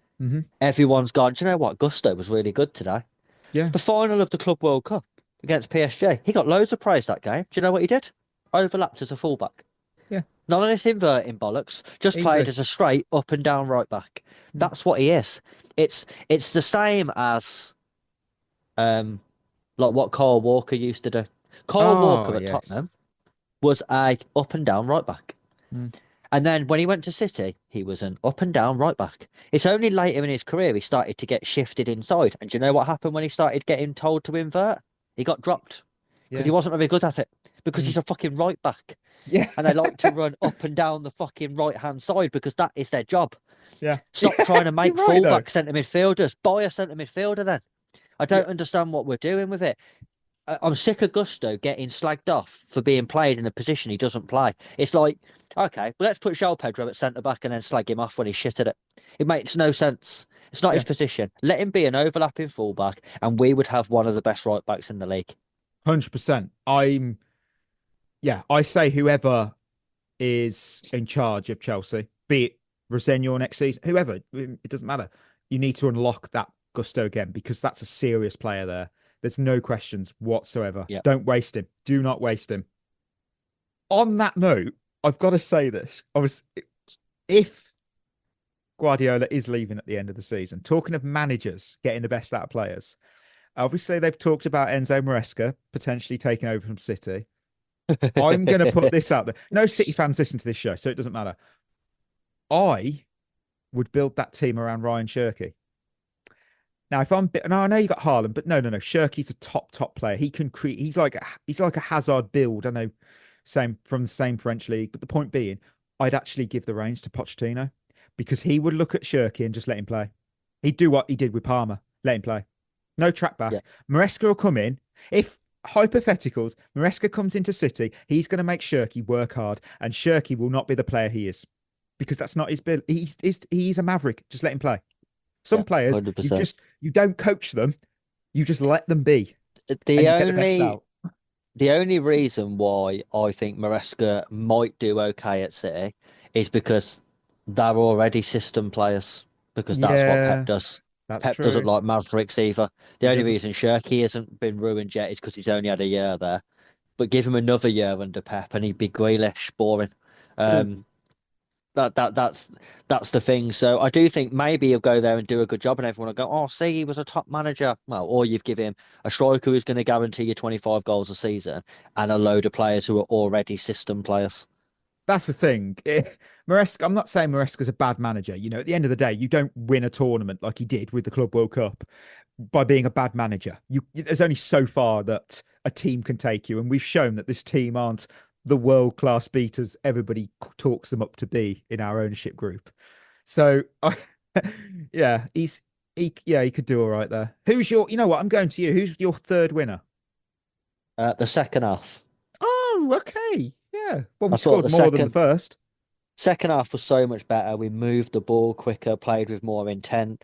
everyone's gone, do you know what? Gusto was really good today. Yeah. The final of the Club World Cup against PSG, he got loads of praise that game. Do you know what he did? Overlapped as a fullback. Yeah. None of this inverting bollocks. Just Easy. played as a straight up and down right back. That's what he is. It's the same as like what Kyle Walker used to do. Kyle Walker at Tottenham was a up and down right back. And then when he went to City, he was an up and down right back. It's only later in his career he started to get shifted inside. And do you know what happened when he started getting told to invert? He got dropped because he wasn't very good at it, because he's a fucking right back. Yeah. And they like to run up and down the fucking right hand side because that is their job. Yeah. Stop trying to make You're right, fullback centre midfielders. Buy a centre midfielder then. I don't understand what we're doing with it. I'm sick of Gusto getting slagged off for being played in a position he doesn't play. It's like, okay, well, let's put João Pedro at centre back and then slag him off when he's shit at it. It makes no sense. It's not his position. Let him be an overlapping fullback, and we would have one of the best right backs in the league. 100%. I say whoever is in charge of Chelsea, be it Rosenio next season, whoever, it doesn't matter. You need to unlock that Gusto again, because that's a serious player there. There's no questions whatsoever. Yep. Don't waste him. Do not waste him. On that note, I've got to say this. If Guardiola is leaving at the end of the season, talking of managers getting the best out of players, obviously they've talked about Enzo Maresca potentially taking over from City. I'm going to put this out there. No City fans listen to this show, so it doesn't matter. I would build that team around Ryan Shirky. Now, if I'm, no, I know you got Haaland, but no. Shirky's a top player. He can create. He's like a Hazard build. I know, from the same French league. But the point being, I'd actually give the reins to Pochettino, because he would look at Shirky and just let him play. He'd do what he did with Palmer. Let him play. No track back. Yeah. Maresca will come in. If hypotheticals, Maresca comes into City, he's going to make Shirky work hard, and Shirky will not be the player he is, because that's not his build. He's a maverick. Just let him play. Some players, 100%. You don't coach them, you just let them be. The only reason why I think Maresca might do okay at City is because they're already system players, because that's what Pep does. Pep doesn't like mavericks either. The only reason Shirky hasn't been ruined yet is because he's only had a year there. But give him another year under Pep and he'd be Grealish, boring. That's the thing. So I do think maybe he'll go there and do a good job, and everyone will go, "Oh, see, he was a top manager." Well, or you've given him a striker who's going to guarantee you 25 goals a season and a load of players who are already system players. That's the thing. Maresca, I'm not saying Maresca's a bad manager. You know, at the end of the day, you don't win a tournament like he did with the Club World Cup by being a bad manager. There's only so far that a team can take you, and we've shown that this team aren't the world class beaters everybody talks them up to be in our ownership group. So, yeah, he could do all right there. Who's your? You know what? I'm going to you. Who's your third winner? The second half. Oh, okay. Yeah. Well, we I thought scored more than the first. Second half was so much better. We moved the ball quicker, played with more intent,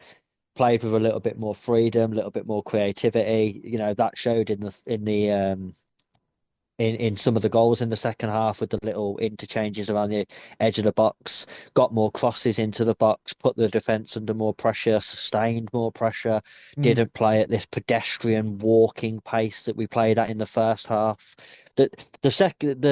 played with a little bit more freedom, a little bit more creativity. You know, that showed in some of the goals in the second half with the little interchanges around the edge of the box, got more crosses into the box, put the defence under more pressure, sustained more pressure, didn't play at this pedestrian walking pace that we played at in the first half. The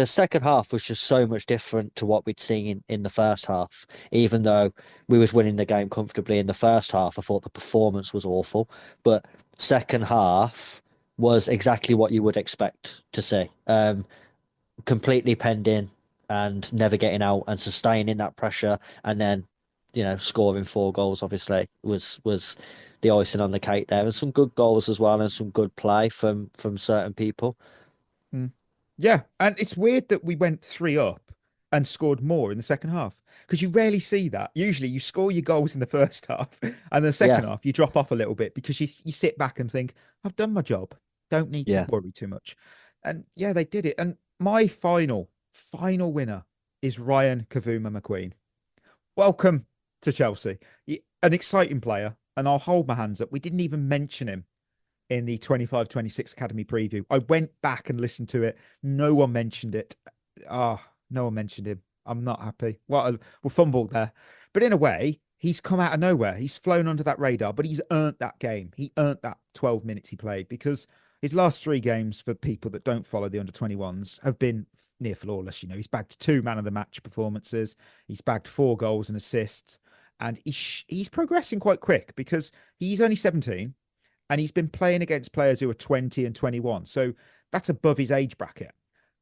second half was just so much different to what we'd seen in the first half. Even though we was winning the game comfortably in the first half, I thought the performance was awful. But second half was exactly what you would expect to see. Completely penned in and never getting out and sustaining that pressure, and then, you know, scoring 4 goals obviously was the icing on the cake there, and some good goals as well, and some good play from certain people. Yeah, and it's weird that we went 3 up and scored more in the second half, because you rarely see that. Usually you score your goals in the first half and the second half you drop off a little bit because you sit back and think, I've done my job. Don't need to worry too much. And yeah, they did it. And my final winner is Ryan Kavuma McQueen. Welcome to Chelsea. An exciting player, and I'll hold my hands up. We didn't even mention him in the 25-26 Academy preview. I went back and listened to it. No one mentioned it. No one mentioned him. I'm not happy. We're fumbled there. But in a way, he's come out of nowhere. He's flown under that radar, but he's earned that game. He earned that 12 minutes he played, because his last 3 games, for people that don't follow the under-21s, have been near flawless. You know, he's bagged 2 man of the match performances. He's bagged 4 goals and assists. And he's progressing quite quick, because he's only 17 and he's been playing against players who are 20 and 21. So that's above his age bracket.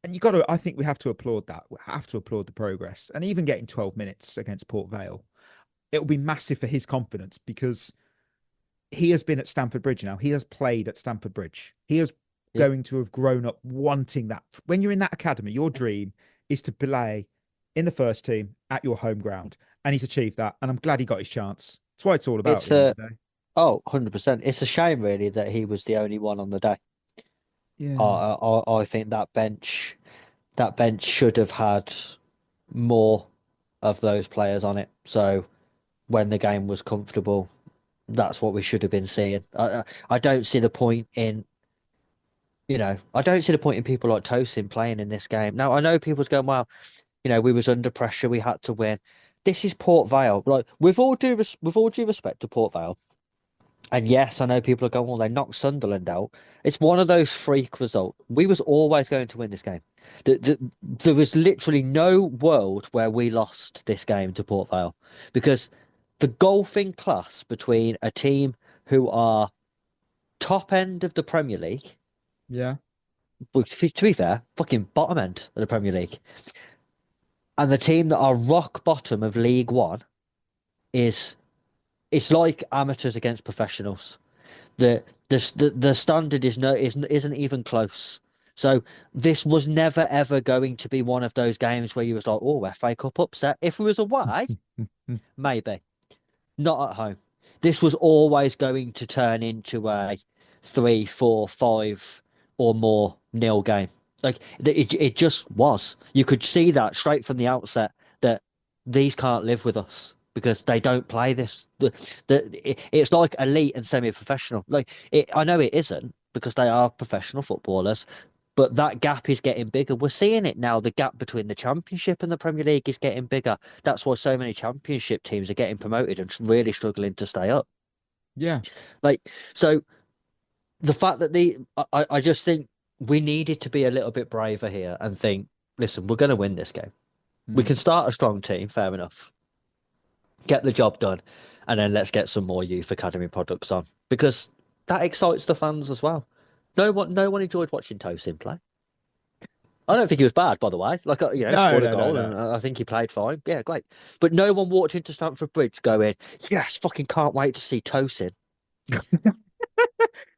And I think we have to applaud that. We have to applaud the progress. And even getting 12 minutes against Port Vale, it'll be massive for his confidence, because he has been at Stamford Bridge now. He has played at Stamford Bridge. He is going to have grown up wanting that. When you're in that academy, your dream is to play in the first team at your home ground. And he's achieved that. And I'm glad he got his chance. That's what it's all about. 100%. It's a shame, really, that he was the only one on the day. Yeah. I think that bench should have had more of those players on it. So when the game was comfortable, that's what we should have been seeing. I don't see the point in, I don't see the point in people like Tosin playing in this game. Now, I know people's going, well, we was under pressure, we had to win. This is Port Vale. Like, with all due respect to Port Vale, and yes, I know people are going, well, they knocked Sunderland out. It's one of those freak results. We was always going to win this game. There was literally no world where we lost this game to Port Vale, because the golfing class between a team who are top end of the Premier League, to be fair, fucking bottom end of the Premier League, and the team that are rock bottom of League One, it's like amateurs against professionals. The standard isn't even close. So this was never ever going to be one of those games where you was like, oh, FA Cup upset. If it was away, maybe. Not at home. This was always going to turn into a 3, 4, 5 or more nil game. Like it just was. You could see that straight from the outset, that these can't live with us, because they don't play this. It's like elite and semi-professional. Like I know it isn't, because they are professional footballers, but that gap is getting bigger. We're seeing it now. The gap between the Championship and the Premier League is getting bigger. That's why so many Championship teams are getting promoted and really struggling to stay up. Yeah. So the fact that I just think we needed to be a little bit braver here and think, listen, we're going to win this game. We can start a strong team, fair enough. Get the job done, and then let's get some more youth academy products on, because that excites the fans as well. No one enjoyed watching Tosin play. I don't think he was bad, by the way. Like, scored a goal, No. and I think he played fine. Yeah, great. But no one walked into Stamford Bridge going, "Yes, fucking can't wait to see Tosin."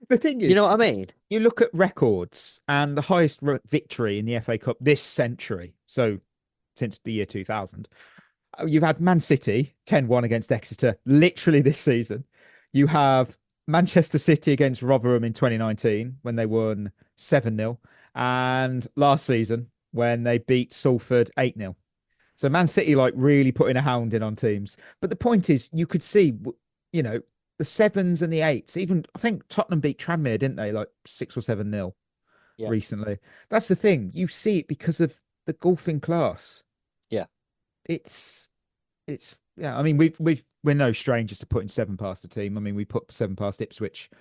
The thing is, You know what I mean? you look at records, and the highest victory in the FA Cup this century, so since the year 2000, you've had Man City 10-1 against Exeter, literally this season. You have Manchester City against Rotherham in 2019 when they won 7-0, and last season when they beat Salford 8-0. So Man City like really putting a hound in on teams. But the point is, you could see, the 7s and the 8s. Even I think Tottenham beat Tranmere, didn't they? Like 6 or 7-0 recently. That's the thing. You see it because of the golfing class. Yeah. It's I mean, we're no strangers to putting 7 past the team. I mean, we put 7 past Ipswich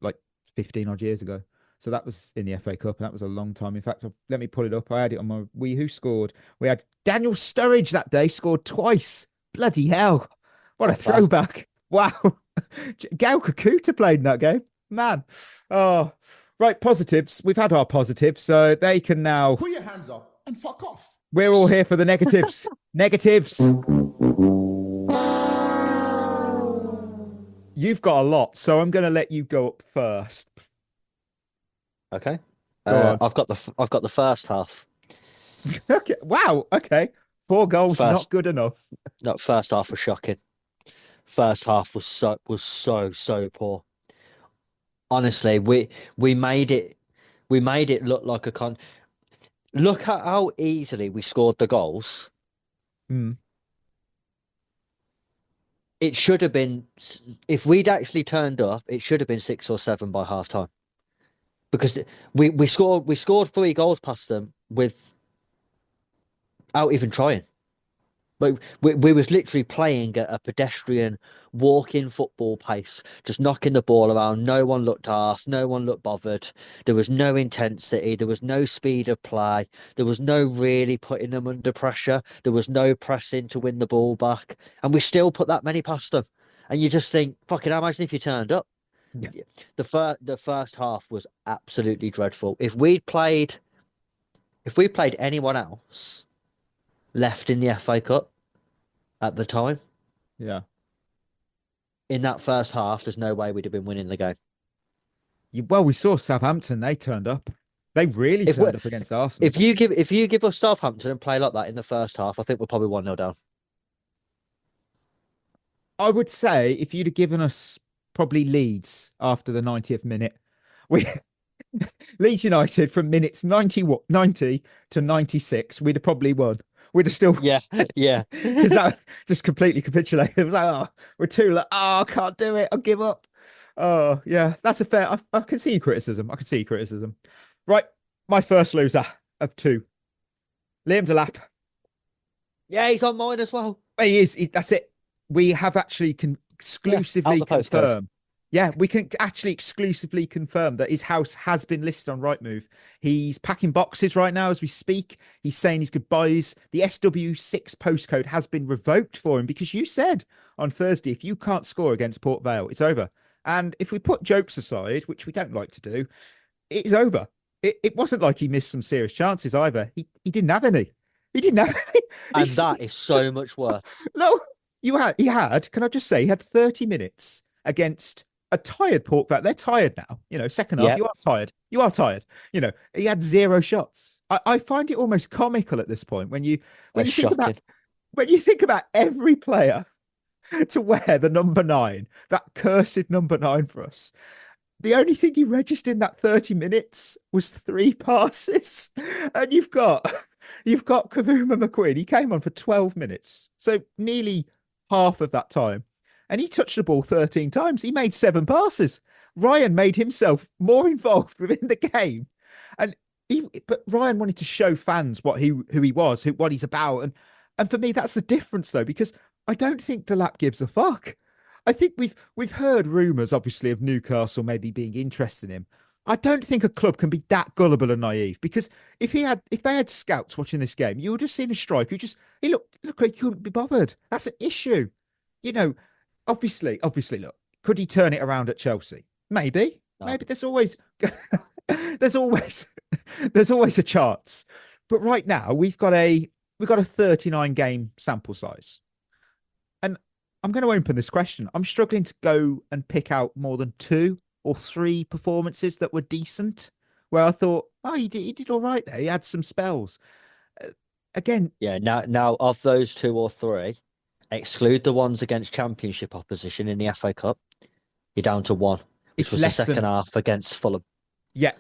like 15 odd years ago. So that was in the FA Cup, and that was a long time. In fact, let me pull it up. I had it on my who scored. We had Daniel Sturridge that day, scored twice. Bloody hell. What a throwback. Wow. Gal Kakuta played in that game. Man. Oh, right. Positives. We've had our positives, so they can now Put your hands up and fuck off. We're all here for the negatives. Negatives. You've got a lot, so I'm going to let you go up first. Okay. Go on. I've got the first half. Okay. Wow. Okay. 4 goals, not good enough. No, first half was shocking. First half was so poor. Honestly, we made it look like a Look at how easily we scored the goals. Mm. It should have been, if we'd actually turned up, it should have been 6 or 7 by half time. Because we scored 3 goals past them without even trying. But we was literally playing at a pedestrian walking football pace, just knocking the ball around. No one looked arsed, no one looked bothered. There was no intensity, there was no speed of play, there was no really putting them under pressure, there was no pressing to win the ball back, and we still put that many past them. And you just think, fucking imagine if you turned up. Yeah. The first half was absolutely dreadful. If we played anyone else left in the FA Cup at the time, in that first half, there's no way we'd have been winning the game. Well, we saw Southampton; they turned up. They really turned up against Arsenal. If you give us Southampton and play like that in the first half, I think we're probably 1-0 down. I would say if you'd have given us probably Leeds after the 90th minute, Leeds United from minutes 90 to 96, we'd have probably won. We'd have still, yeah, because that just completely capitulated. It was like, oh, we're too late. Oh, I can't do it. I'll give up. Oh, yeah, that's a fair. I can see criticism. Right, my first loser of 2, Liam Delap. Yeah, he's on mine as well. He is. That's it. We have actually exclusively confirmed. Yeah, we can actually exclusively confirm that his house has been listed on Rightmove. He's packing boxes right now as we speak. He's saying his goodbyes. The SW6 postcode has been revoked for him because you said on Thursday, if you can't score against Port Vale, it's over. And if we put jokes aside, which we don't like to do, it's over. It wasn't like he missed some serious chances either. He didn't have any. He didn't have any. And that is so much worse. No, he had, can I just say, he had 30 minutes against a tired Port Vale. They're tired now. Second half, you are tired. He had 0 shots. I find it almost comical at this point when you think about every player to wear the number 9, that cursed number 9 for us. The only thing he registered in that 30 minutes was 3 passes. And you've got Kavuma McQueen. He came on for 12 minutes. So nearly half of that time. And he touched the ball 13 times. He made 7 passes. Ryan made himself more involved within the game. But Ryan wanted to show fans who he was, what he's about. And for me, that's the difference, though, because I don't think Delap gives a fuck. I think we've heard rumours, obviously, of Newcastle maybe being interested in him. I don't think a club can be that gullible and naive, because if they had scouts watching this game, you would have seen a striker who he looked like he couldn't be bothered. That's an issue. Obviously, look, could he turn it around at Chelsea? Maybe. No. Maybe there's always a chance. But right now we've got a 39 game sample size. And I'm going to open this question. I'm struggling to go and pick out more than 2 or 3 performances that were decent, where I thought, oh, he did all right there. He had some spells. Again, yeah. Now of those 2 or 3, exclude the ones against Championship opposition in the FA Cup. You're down to 1, which was the second half against Fulham. Yeah,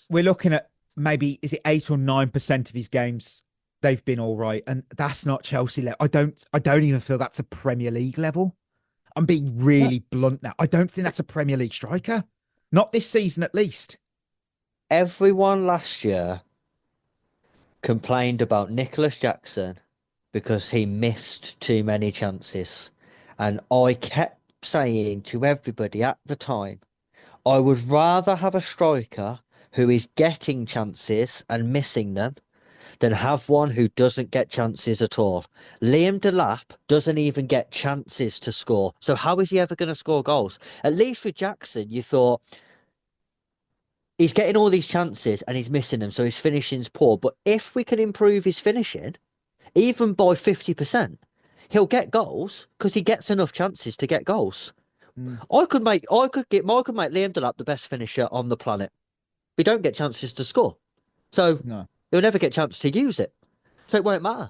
we're looking at maybe, is it 8 or 9% of his games they've been all right, and that's not Chelsea level. I don't even feel that's a Premier League level. I'm being really blunt now. I don't think that's a Premier League striker. Not this season, at least. Everyone last year complained about Nicholas Jackson because he missed too many chances. And I kept saying to everybody at the time, I would rather have a striker who is getting chances and missing them than have one who doesn't get chances at all. Liam Delap doesn't even get chances to score. So how is he ever going to score goals? At least with Jackson, you thought he's getting all these chances and he's missing them, so his finishing's poor. But if we can improve his finishing, even by 50%, he'll get goals because he gets enough chances to get goals. I could make Liam Delap the best finisher on the planet. We don't get chances to score, so he'll never get a chance to use it. So it won't matter.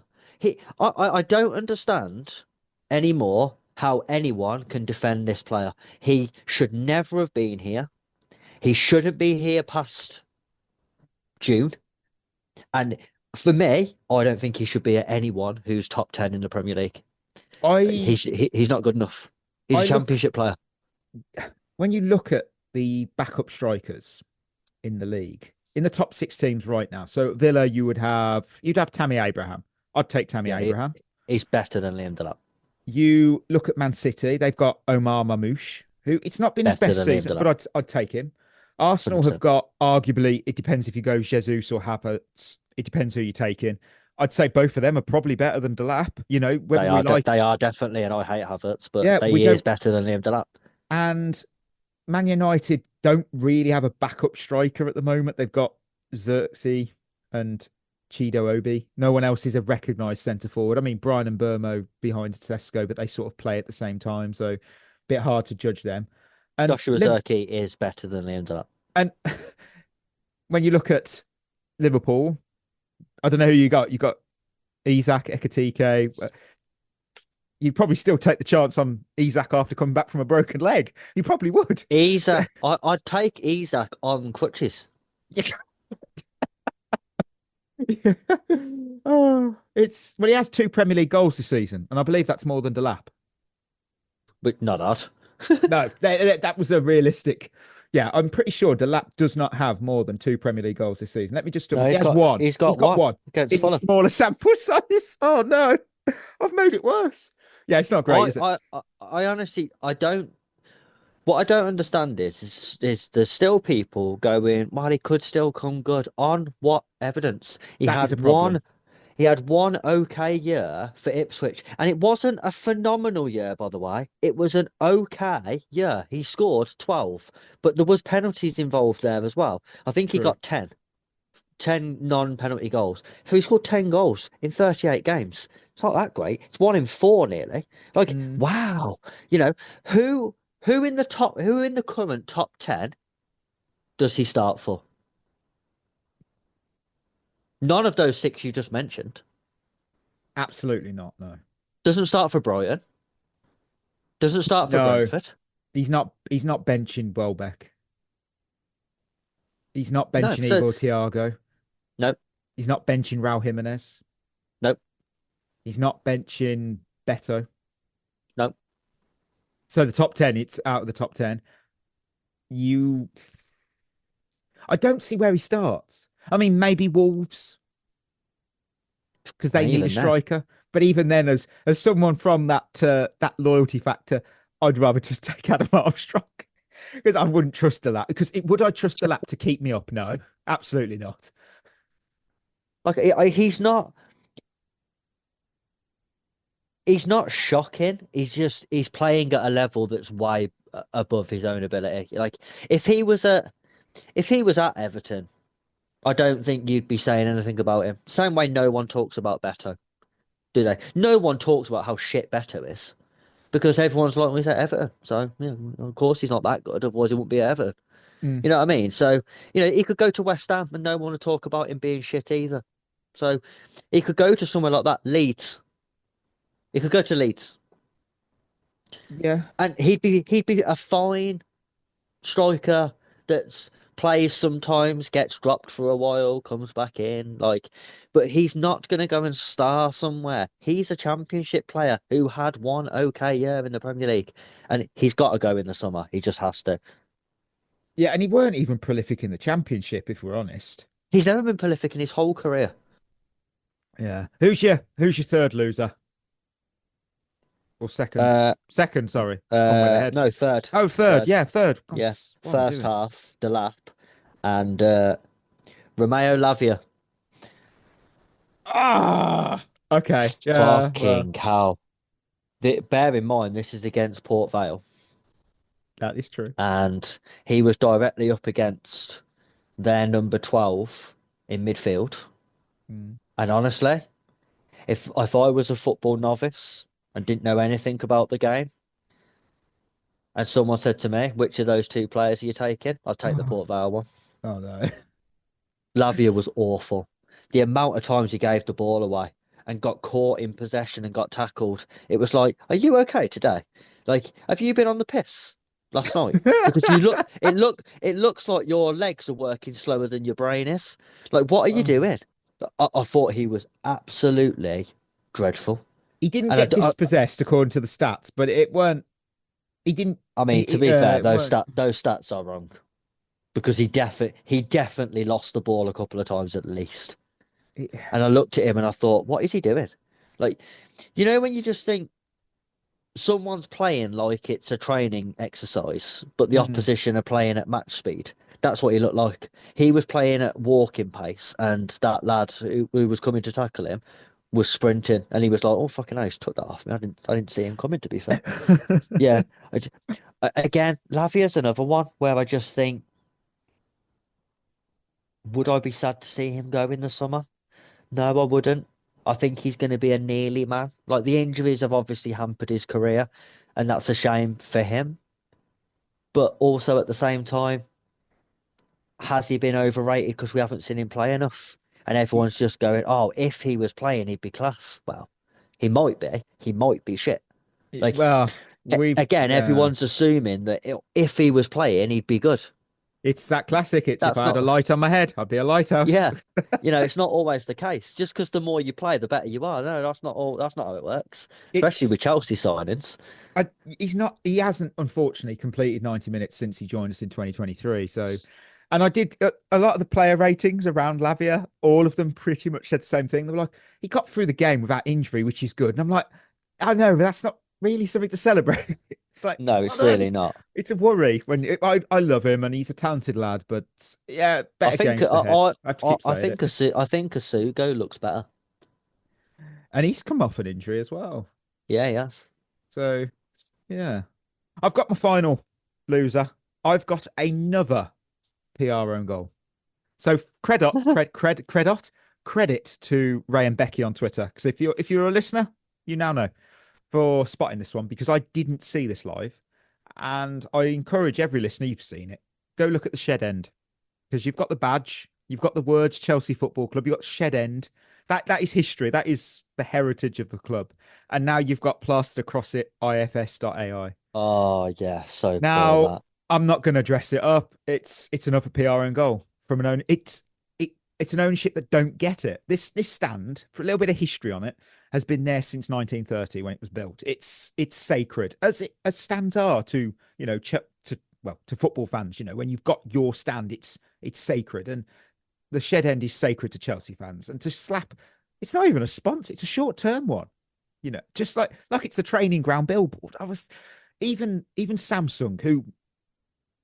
I don't understand anymore how anyone can defend this player. He should never have been here. He shouldn't be here past June. And for me, I don't think he should be at anyone who's top 10 in the Premier League. He's not good enough. He's a championship player. When you look at the backup strikers in the league, in the top 6 teams right now, so Villa, you'd have Tammy Abraham. I'd take Tammy Abraham. He's better than Liam Delap. You look at Man City, they've got Omar Mamouche, who it's not been his best season, but I'd take him. Arsenal 100%. Have got, arguably, it depends if you go Jesus or Havertz. It depends who you're taking. I'd say both of them are probably better than Delap. You know, whether they are definitely, and I hate Havertz, but he is better than Liam Delap. And Man United don't really have a backup striker at the moment. They've got Xerxes and Chido Obi. No one else is a recognised centre forward. I mean, Brian and Burmo behind Tesco, but they sort of play at the same time, so a bit hard to judge them. And Joshua Zirkzee is better than Liam Delap. And when you look at Liverpool, I don't know who you got. You got Isak, Ekatike. You'd probably still take the chance on Isak after coming back from a broken leg. You probably would. Isak, I'd take Isak on crutches. Oh, he has 2 Premier League goals this season, and I believe that's more than Delap. But not that. No, that was a realistic. Yeah, I'm pretty sure Delap does not have more than 2 Premier League goals this season. Let me just. He has one. He's got one. It's smaller sample size. Oh no, I've made it worse. Yeah, it's not great, is it? I honestly, I don't. What I don't understand is there's still people going, well, he could still come good. On what evidence? He had one okay year for Ipswich, and it wasn't a phenomenal year, by the way. It was an okay year. He scored 12, but there was penalties involved there as well. I think he got 10 non-penalty goals. So he scored 10 goals in 38 games. It's not that great. It's 1 in 4 nearly. Like, wow. You know, who in the current top 10 does he start for? None of those 6 you just mentioned. Absolutely not, no. Doesn't start for Brighton. Doesn't start for Brentford. He's not benching Welbeck. He's not benching Igor Thiago. Nope. He's not benching Raul Jimenez. Nope. He's not benching Beto. Nope. So the top 10, it's out of the top 10. I don't see where he starts. I mean, maybe Wolves, because they need a striker. But even then, as someone from that loyalty factor, I'd rather just take Adam Armstrong, because I wouldn't trust Delap. Because would I trust Delap to keep me up? No, absolutely not. Like, he's not shocking. He's playing at a level that's way above his own ability. Like, if he was at Everton, I don't think you'd be saying anything about him. Same way no one talks about Beto, do they? No one talks about how shit Beto is because everyone's like, well, he's at Everton. So, yeah, of course he's not that good. Otherwise, he wouldn't be at Everton. Mm. You know what I mean? So, he could go to West Ham and no one would talk about him being shit either. So, he could go to somewhere like that. Leeds. He could go to Leeds. Yeah. And he'd be a fine striker that plays sometimes, gets dropped for a while, comes back in, but he's not going to go and star somewhere. He's a championship player who had one okay year in the Premier League, and he's got to go in the summer. He just has to. Yeah, and he weren't even prolific in the championship, if we're honest. He's never been prolific in his whole career. Yeah. Who's your third loser? Or second? Second, sorry. No, third. Oh, third. Yeah, third. God, Yeah, what am I first doing? half, Delap, and Romeo Lavia. Okay. Yeah. Fucking hell. Bear in mind, this is against Port Vale. That is true. And he was directly up against their number 12 in midfield. And honestly, if I was a football novice and didn't know anything about the game, and someone said to me, which of those two players are you taking? I'd take the Port Vale one. Oh, no. Lavia was awful. The amount of times he gave the ball away and got caught in possession and got tackled. It was like, are you okay today? Have you been on the piss last night? Because it looks like your legs are working slower than your brain is. What are you doing? I thought he was absolutely dreadful. He didn't get dispossessed according to the stats, but it weren't. He didn't. I mean, to be fair, those stats are wrong because he definitely lost the ball a couple of times at least. And I looked at him and I thought, what is he doing? When you just think someone's playing like it's a training exercise, but the opposition are playing at match speed. That's what he looked like. He was playing at walking pace, and that lad who was coming to tackle him was sprinting, and he was like, "Oh fucking hell, he took that off me. I didn't see him coming." To be fair, yeah. Again, Lavia's another one where I just think, would I be sad to see him go in the summer? No, I wouldn't. I think he's going to be a nearly man. The injuries have obviously hampered his career, and that's a shame for him. But also at the same time, has he been overrated because we haven't seen him play enough? And everyone's just going, oh, if he was playing, he'd be class. Well, he might be. He might be shit. Everyone's assuming that if he was playing, he'd be good. It's that classic. If I had a light on my head, I'd be a lighthouse. Yeah. It's not always the case. Just because the more you play, the better you are. No, that's not how it works. Especially with Chelsea signings. He hasn't, unfortunately, completed 90 minutes since he joined us in 2023. So, and I did a lot of the player ratings around Lavia. All of them pretty much said the same thing. They were like, he got through the game without injury, which is good. And I'm like, I know, but that's not really something to celebrate. It's like, no, it's really not. It's a worry I love him and he's a talented lad, but yeah, better games ahead. I think Asugo looks better, and he's come off an injury as well. Yeah, he has. So yeah, I've got my final loser. I've got another PR own goal. So credit to Ray and Becky on Twitter, because if you're a listener, you now know, for spotting this one, because I didn't see this live. And I encourage every listener, you've seen it, go look at the shed end, because you've got the badge, you've got the words Chelsea Football Club, you've got shed end. That is history. That is the heritage of the club. And now you've got plastered across it ifs.ai. Oh yeah, so now cool, I'm not going to dress it up. It's another PR own goal from an own. It's an ownership that don't get it. This stand, for a little bit of history on it, has been there since 1930 when it was built. It's sacred, as stands are to to football fans. When you've got your stand, it's sacred, and the shed end is sacred to Chelsea fans. And to slap, it's not even a sponsor; it's a short term one. Just like it's a training ground billboard. I was even Samsung, who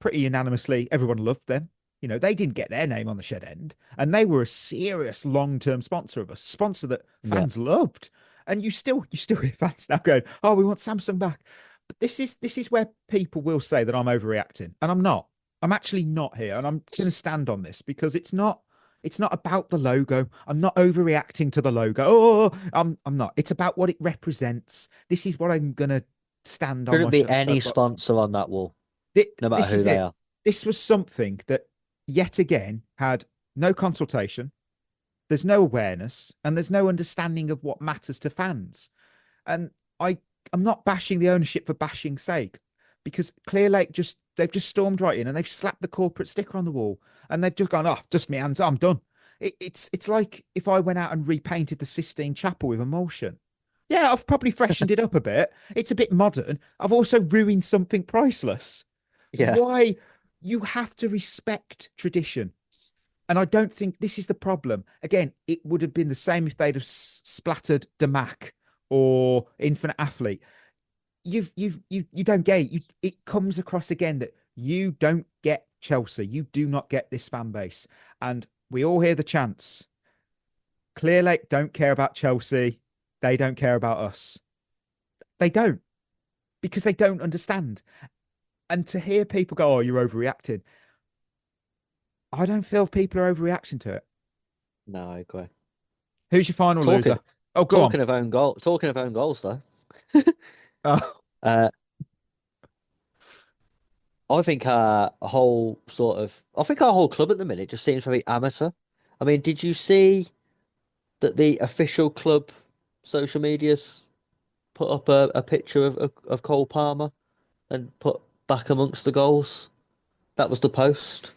pretty unanimously everyone loved them. They didn't get their name on the shed end, and they were a serious long-term sponsor of us, sponsor that fans loved. And you still hear fans now going, "Oh, we want Samsung back." But this is where people will say that I'm overreacting, and I'm not. I'm actually not here, and I'm going to stand on this, because it's not It's not about the logo. I'm not overreacting to the logo. Oh, I'm not. It's about what it represents. This is what I'm gonna stand on. Shouldn't be any sponsor on that wall, no matter who they are. This was something that yet again had no consultation. There's no awareness and there's no understanding of what matters to fans. And I'm not bashing the ownership for bashing's sake, because Clear Lake they've just stormed right in and they've slapped the corporate sticker on the wall and they've just gone, oh, just me hands, I'm done. It's like if I went out and repainted the Sistine Chapel with emulsion. Yeah, I've probably freshened it up a bit. It's a bit modern. I've also ruined something priceless. Yeah. Why? You have to respect tradition. And I don't think this is the problem. Again, it would have been the same if they'd have splattered Damac or Infinite Athlete. You don't get it. It comes across again that you don't get Chelsea. You do not get this fan base. And we all hear the chants. Clear Lake don't care about Chelsea. They don't care about us. They don't, because they don't understand. And to hear people go, oh, you're overreacting. I don't feel people are overreacting to it. No, I agree. Who's your final loser? Oh, go on. Talking of own goals, though. Oh. I think our whole club at the minute just seems very amateur. I mean, did you see that the official club social medias put up a picture of Cole Palmer and put back amongst the goals? That was the post.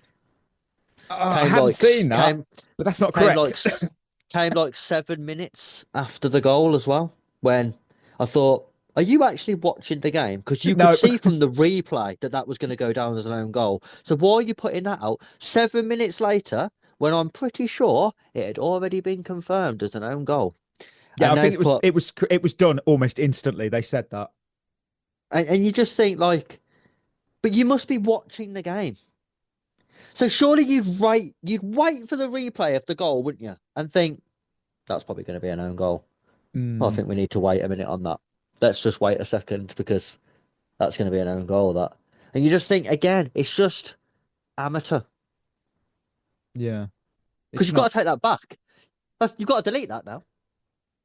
I hadn't seen that, but that's not correct. Came like 7 minutes after the goal as well, when I thought, are you actually watching the game? Because you could see from the replay that was going to go down as an own goal. So why are you putting that out 7 minutes later when I'm pretty sure it had already been confirmed as an own goal? Yeah, and I think it was done almost instantly. They said that, and you just think like, but you must be watching the game. So surely you'd wait for the replay of the goal, wouldn't you? And think, that's probably going to be an own goal. I think we need to wait a minute on that. Let's just wait a second, because that's going to be an own goal, that. And you just think, again, it's just amateur. Yeah. Because you've got to take that back. You've got to delete that now.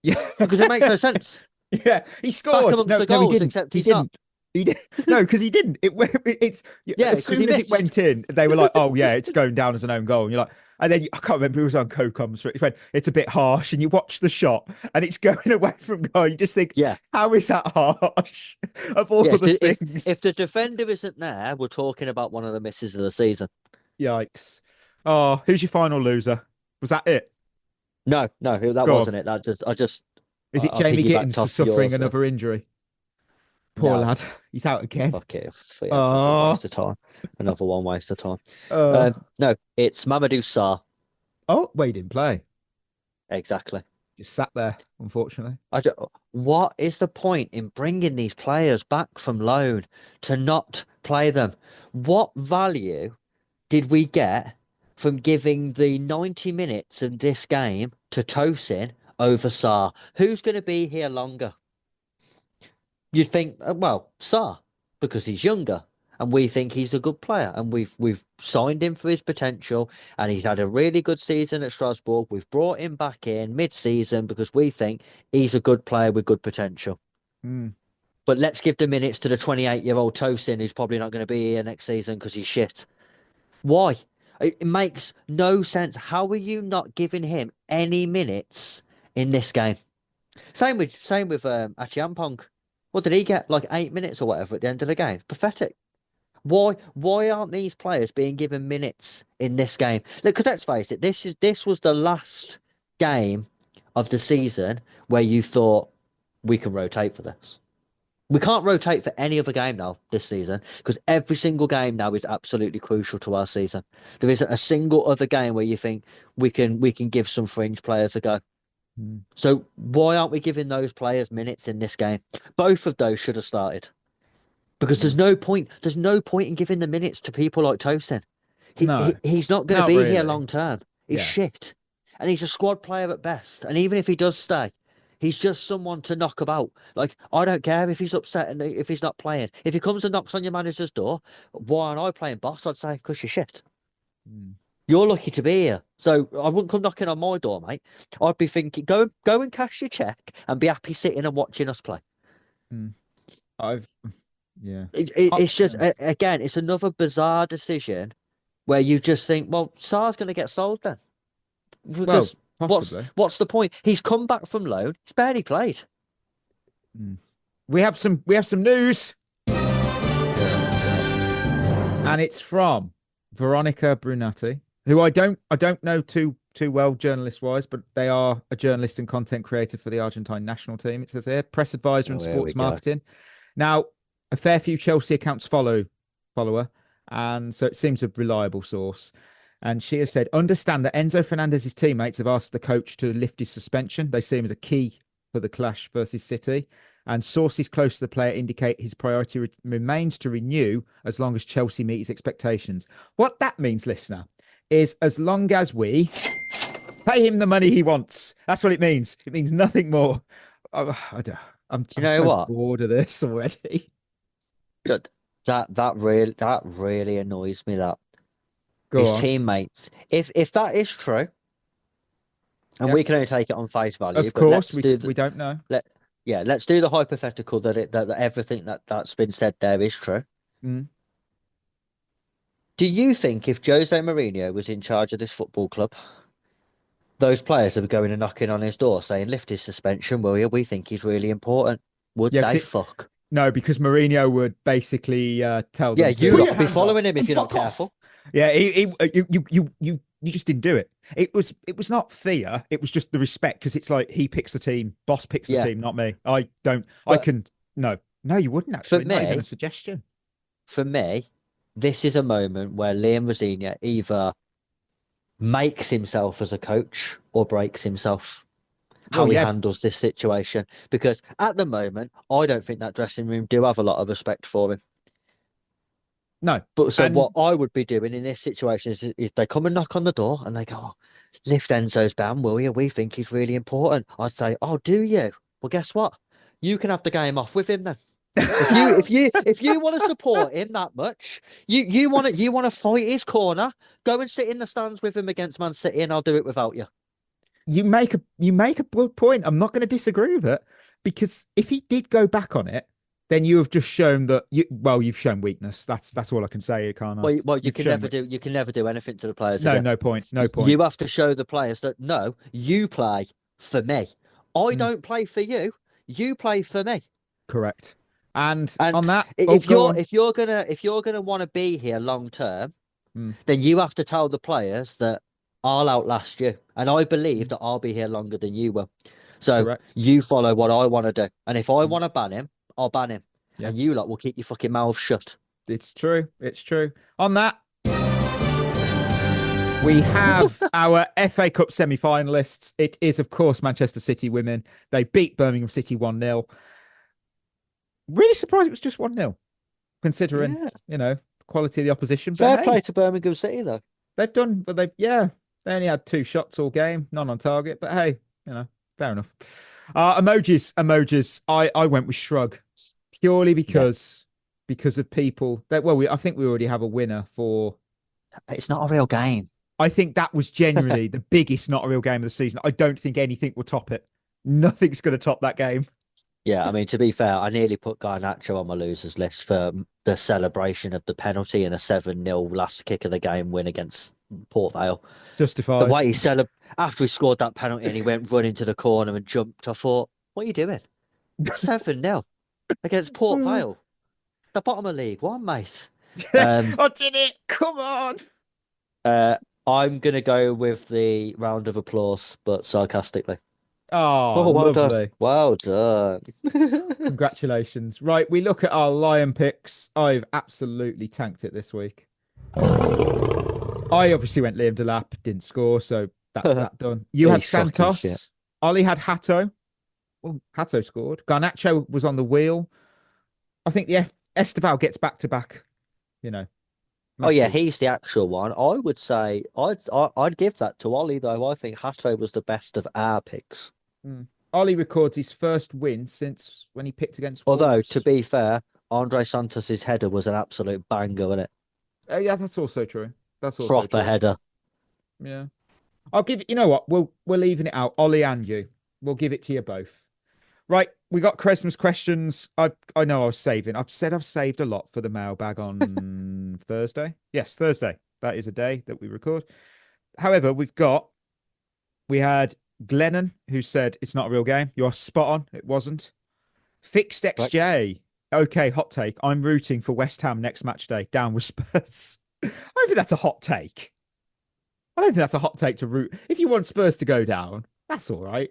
Yeah. Because it makes no sense. Yeah. He scored. Back amongst the goals, except he's not. He did. No, because he didn't. As soon as it went in, they were like, "Oh yeah, it's going down as an own goal." And you're like, and then I can't remember who was on co-coms. It went, it's a bit harsh, and you watch the shot, and it's going away from goal. You just think, yeah, how is that harsh? Of all the things, if the defender isn't there, we're talking about one of the misses of the season. Yikes! Oh, who's your final loser? Was that it? No, that wasn't it. Is it Jamie Gittins for suffering another injury? Poor lad. He's out again. Fuck it. Waste of time. Another one waste of time. No, it's Mamadou Sarr. Oh, well, he didn't play. Exactly. Just sat there, unfortunately. What is the point in bringing these players back from loan to not play them? What value did we get from giving the 90 minutes in this game to Tosin over Sarr? Who's going to be here longer? You'd think, well, Sarr, because he's younger, and we think he's a good player, and we've signed him for his potential, and he's had a really good season at Strasbourg. We've brought him back in mid-season because we think he's a good player with good potential. But let's give the minutes to the 28-year-old Tosin, who's probably not going to be here next season because he's shit. Why? It makes no sense. How are you not giving him any minutes in this game? Same with Achiampong. What did he get? Like 8 minutes or whatever at the end of the game? Pathetic. Why aren't these players being given minutes in this game? Because let's face it, this was the last game of the season where you thought we can rotate for this. We can't rotate for any other game now this season, because every single game now is absolutely crucial to our season. There isn't a single other game where you think we can give some fringe players a go. So why aren't we giving those players minutes in this game? Both of those should have started, because there's no point in giving the minutes to people like Tosin. He's not going to be here long term. He's shit, and he's a squad player at best. And even if he does stay, he's just someone to knock about. Like, I don't care if he's upset and if he's not playing. If he comes and knocks on your manager's door, why aren't I playing, boss? I'd say, because you're shit. You're lucky to be here. So I wouldn't come knocking on my door, mate. I'd be thinking, go and cash your check and be happy sitting and watching us play. Yeah. It's just, again, it's another bizarre decision where you just think, well, Sar's going to get sold then. Because what's the point? He's come back from loan. He's barely played. We have some news. And it's from Veronica Brunati, who I don't know too well journalist wise, but they are a journalist and content creator for the Argentine national team. It says here, press advisor and sports marketing. Now, a fair few Chelsea accounts follow her, and so it seems a reliable source. And she has said, understand that Enzo Fernandez's teammates have asked the coach to lift his suspension. They see him as a key for the clash versus City. And sources close to the player indicate his priority remains to renew as long as Chelsea meet his expectations. What that means, listener, is as long as we pay him the money he wants. That's what it means. It means nothing more. I'm so bored of this already. That really annoys me. That his teammates. If that is true, and we can only take it on face value. Of course, we don't know. Let's do the hypothetical that everything that's been said there is true. Mm. Do you think if Jose Mourinho was in charge of this football club, those players would be going and knocking on his door saying, lift his suspension, will you? We think he's really important. Would they fuck? No, because Mourinho would basically tell them. Yeah, you got to be following him if you're not careful. Yeah, you just didn't do it. It was not fear. It was just the respect, because it's like he picks the team, boss picks the team, not me. No, you wouldn't actually. Not even a suggestion. For me, this is a moment where Liam Rosenior either makes himself as a coach or breaks himself. How he handles this situation, because at the moment, I don't think that dressing room do have a lot of respect for him. No. But what I would be doing in this situation is they come and knock on the door and they go, oh, lift Enzo's ban, will you? We think he's really important. I'd say, oh, do you? Well, guess what? You can have the game off with him then. If you want to support him that much, you want to fight his corner, go and sit in the stands with him against Man City, and I'll do it without you. You make a good point. I'm not going to disagree with it, because if he did go back on it, then you have just shown that you've shown weakness. That's all I can say, can't I? Well, you can never do anything to the players. No point. You have to show the players that no, you play for me. I don't play for you. You play for me. Correct. And on that, if you're gonna want to be here long term, then you have to tell the players that I'll outlast you, and I believe that I'll be here longer than you will. So correct. You follow what I want to do, and if I want to ban him, I'll ban him, and you lot will keep your fucking mouth shut. It's true. On that, we have our FA Cup semi-finalists. It is, of course, Manchester City women. They beat Birmingham City 1-0. Really surprised it was just 1-0, considering quality of the opposition. Fair play to Birmingham City, though. They've done, but they only had 2 shots all game, none on target. But hey, fair enough. Emojis. I went with shrug, purely because of people that. Well, I think we already have a winner for. It's not a real game. I think that was genuinely the biggest not a real game of the season. I don't think anything will top it. Nothing's going to top that game. Yeah, I mean, to be fair, I nearly put Garnacho on my losers list for the celebration of the penalty and a 7-0 last kick of the game win against Port Vale. Justified. The way he after he scored that penalty and he went running to the corner and jumped, I thought, what are you doing? 7-0 against Port Vale. The bottom of League One, mate. I did it. Come on. I'm going to go with the round of applause, but sarcastically. Oh, well lovely. Done. Well done. Congratulations. Right, we look at our Lion picks. I've absolutely tanked it this week. I obviously went Liam Delap, didn't score, so that's that done. You had Santos. Ollie had Hato. Well, Hato scored. Garnacho was on the wheel. I think the Estevao gets back-to-back, matches. Oh yeah, he's the actual one. I would say I'd give that to Ollie, though. I think Hato was the best of our picks. Ollie records his first win since when he picked against Wolves. Although, to be fair, Andre Santos's header was an absolute banger, wasn't it? Yeah, that's also true. That's also proper true. header. Yeah. I'll give it. You know what? We're leaving it out. Ollie and you. We'll give it to you both. Right. We got Christmas questions. I know I was saving. I've said I've saved a lot for the mailbag on Thursday. Yes, Thursday. That is a day that we record. However, we had Glennon who said it's not a real game. You're spot on. It wasn't. Fixed XJ. Okay, hot take. I'm rooting for West Ham next match day. Down with Spurs. I don't think that's a hot take. I don't think that's a hot take to root. If you want Spurs to go down, that's all right.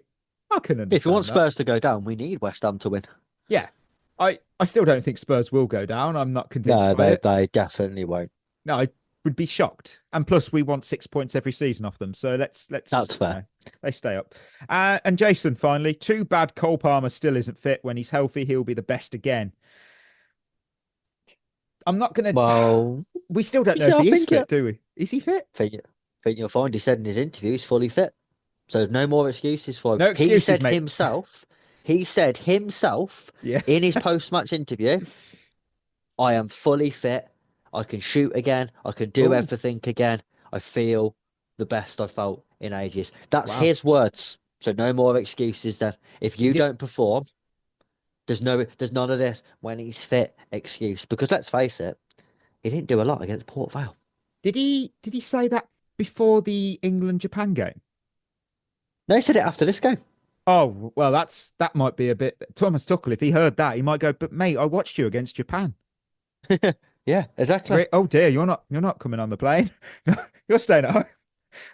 I can understand. If you want that. Spurs to go down, we need West Ham to win. Yeah. I still don't think Spurs will go down. I'm not convinced. No, they definitely won't. No, I would be shocked. And plus, we want 6 points every season off them. So let's. That's fair. They stay up. And Jason, finally, too bad Cole Palmer still isn't fit. When he's healthy, he'll be the best again. I'm not going to. Well, we still don't know if he is fit, do we? Is he fit? I think you'll find he said in his interview he's fully fit. So no more excuses for him. No excuses, he said mate. He said himself in his post-match interview, I am fully fit. I can shoot again. I can do everything again. I feel the best I felt in ages. That's his words. So no more excuses then. If you don't perform, there's none of this when he's fit excuse. Because let's face it, he didn't do a lot against Port Vale. Did he say that before the England-Japan game? No, he said it after this game. Oh, well, that might be a bit... Thomas Tuchel, if he heard that, he might go, but mate, I watched you against Japan. Yeah, exactly. Oh dear, you're not coming on the plane. You're staying at home.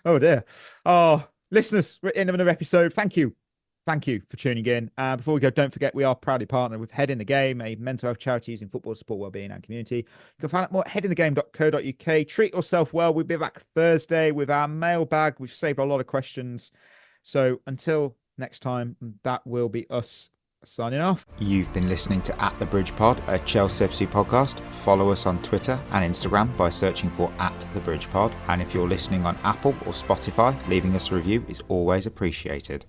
Oh dear. Oh, listeners, we're at the end of another episode. Thank you for tuning in. Before we go, don't forget we are proudly partnered with Head in the Game, a mental health charity using football to support wellbeing and community. You can find out more at headinthegame.co.uk. Treat yourself well. We'll be back Thursday with our mailbag. We've saved a lot of questions. So until next time, that will be us signing off. You've been listening to At the Bridge Pod, a Chelsea FC podcast. Follow us on Twitter and Instagram by searching for At the Bridge Pod. And if you're listening on Apple or Spotify, leaving us a review is always appreciated.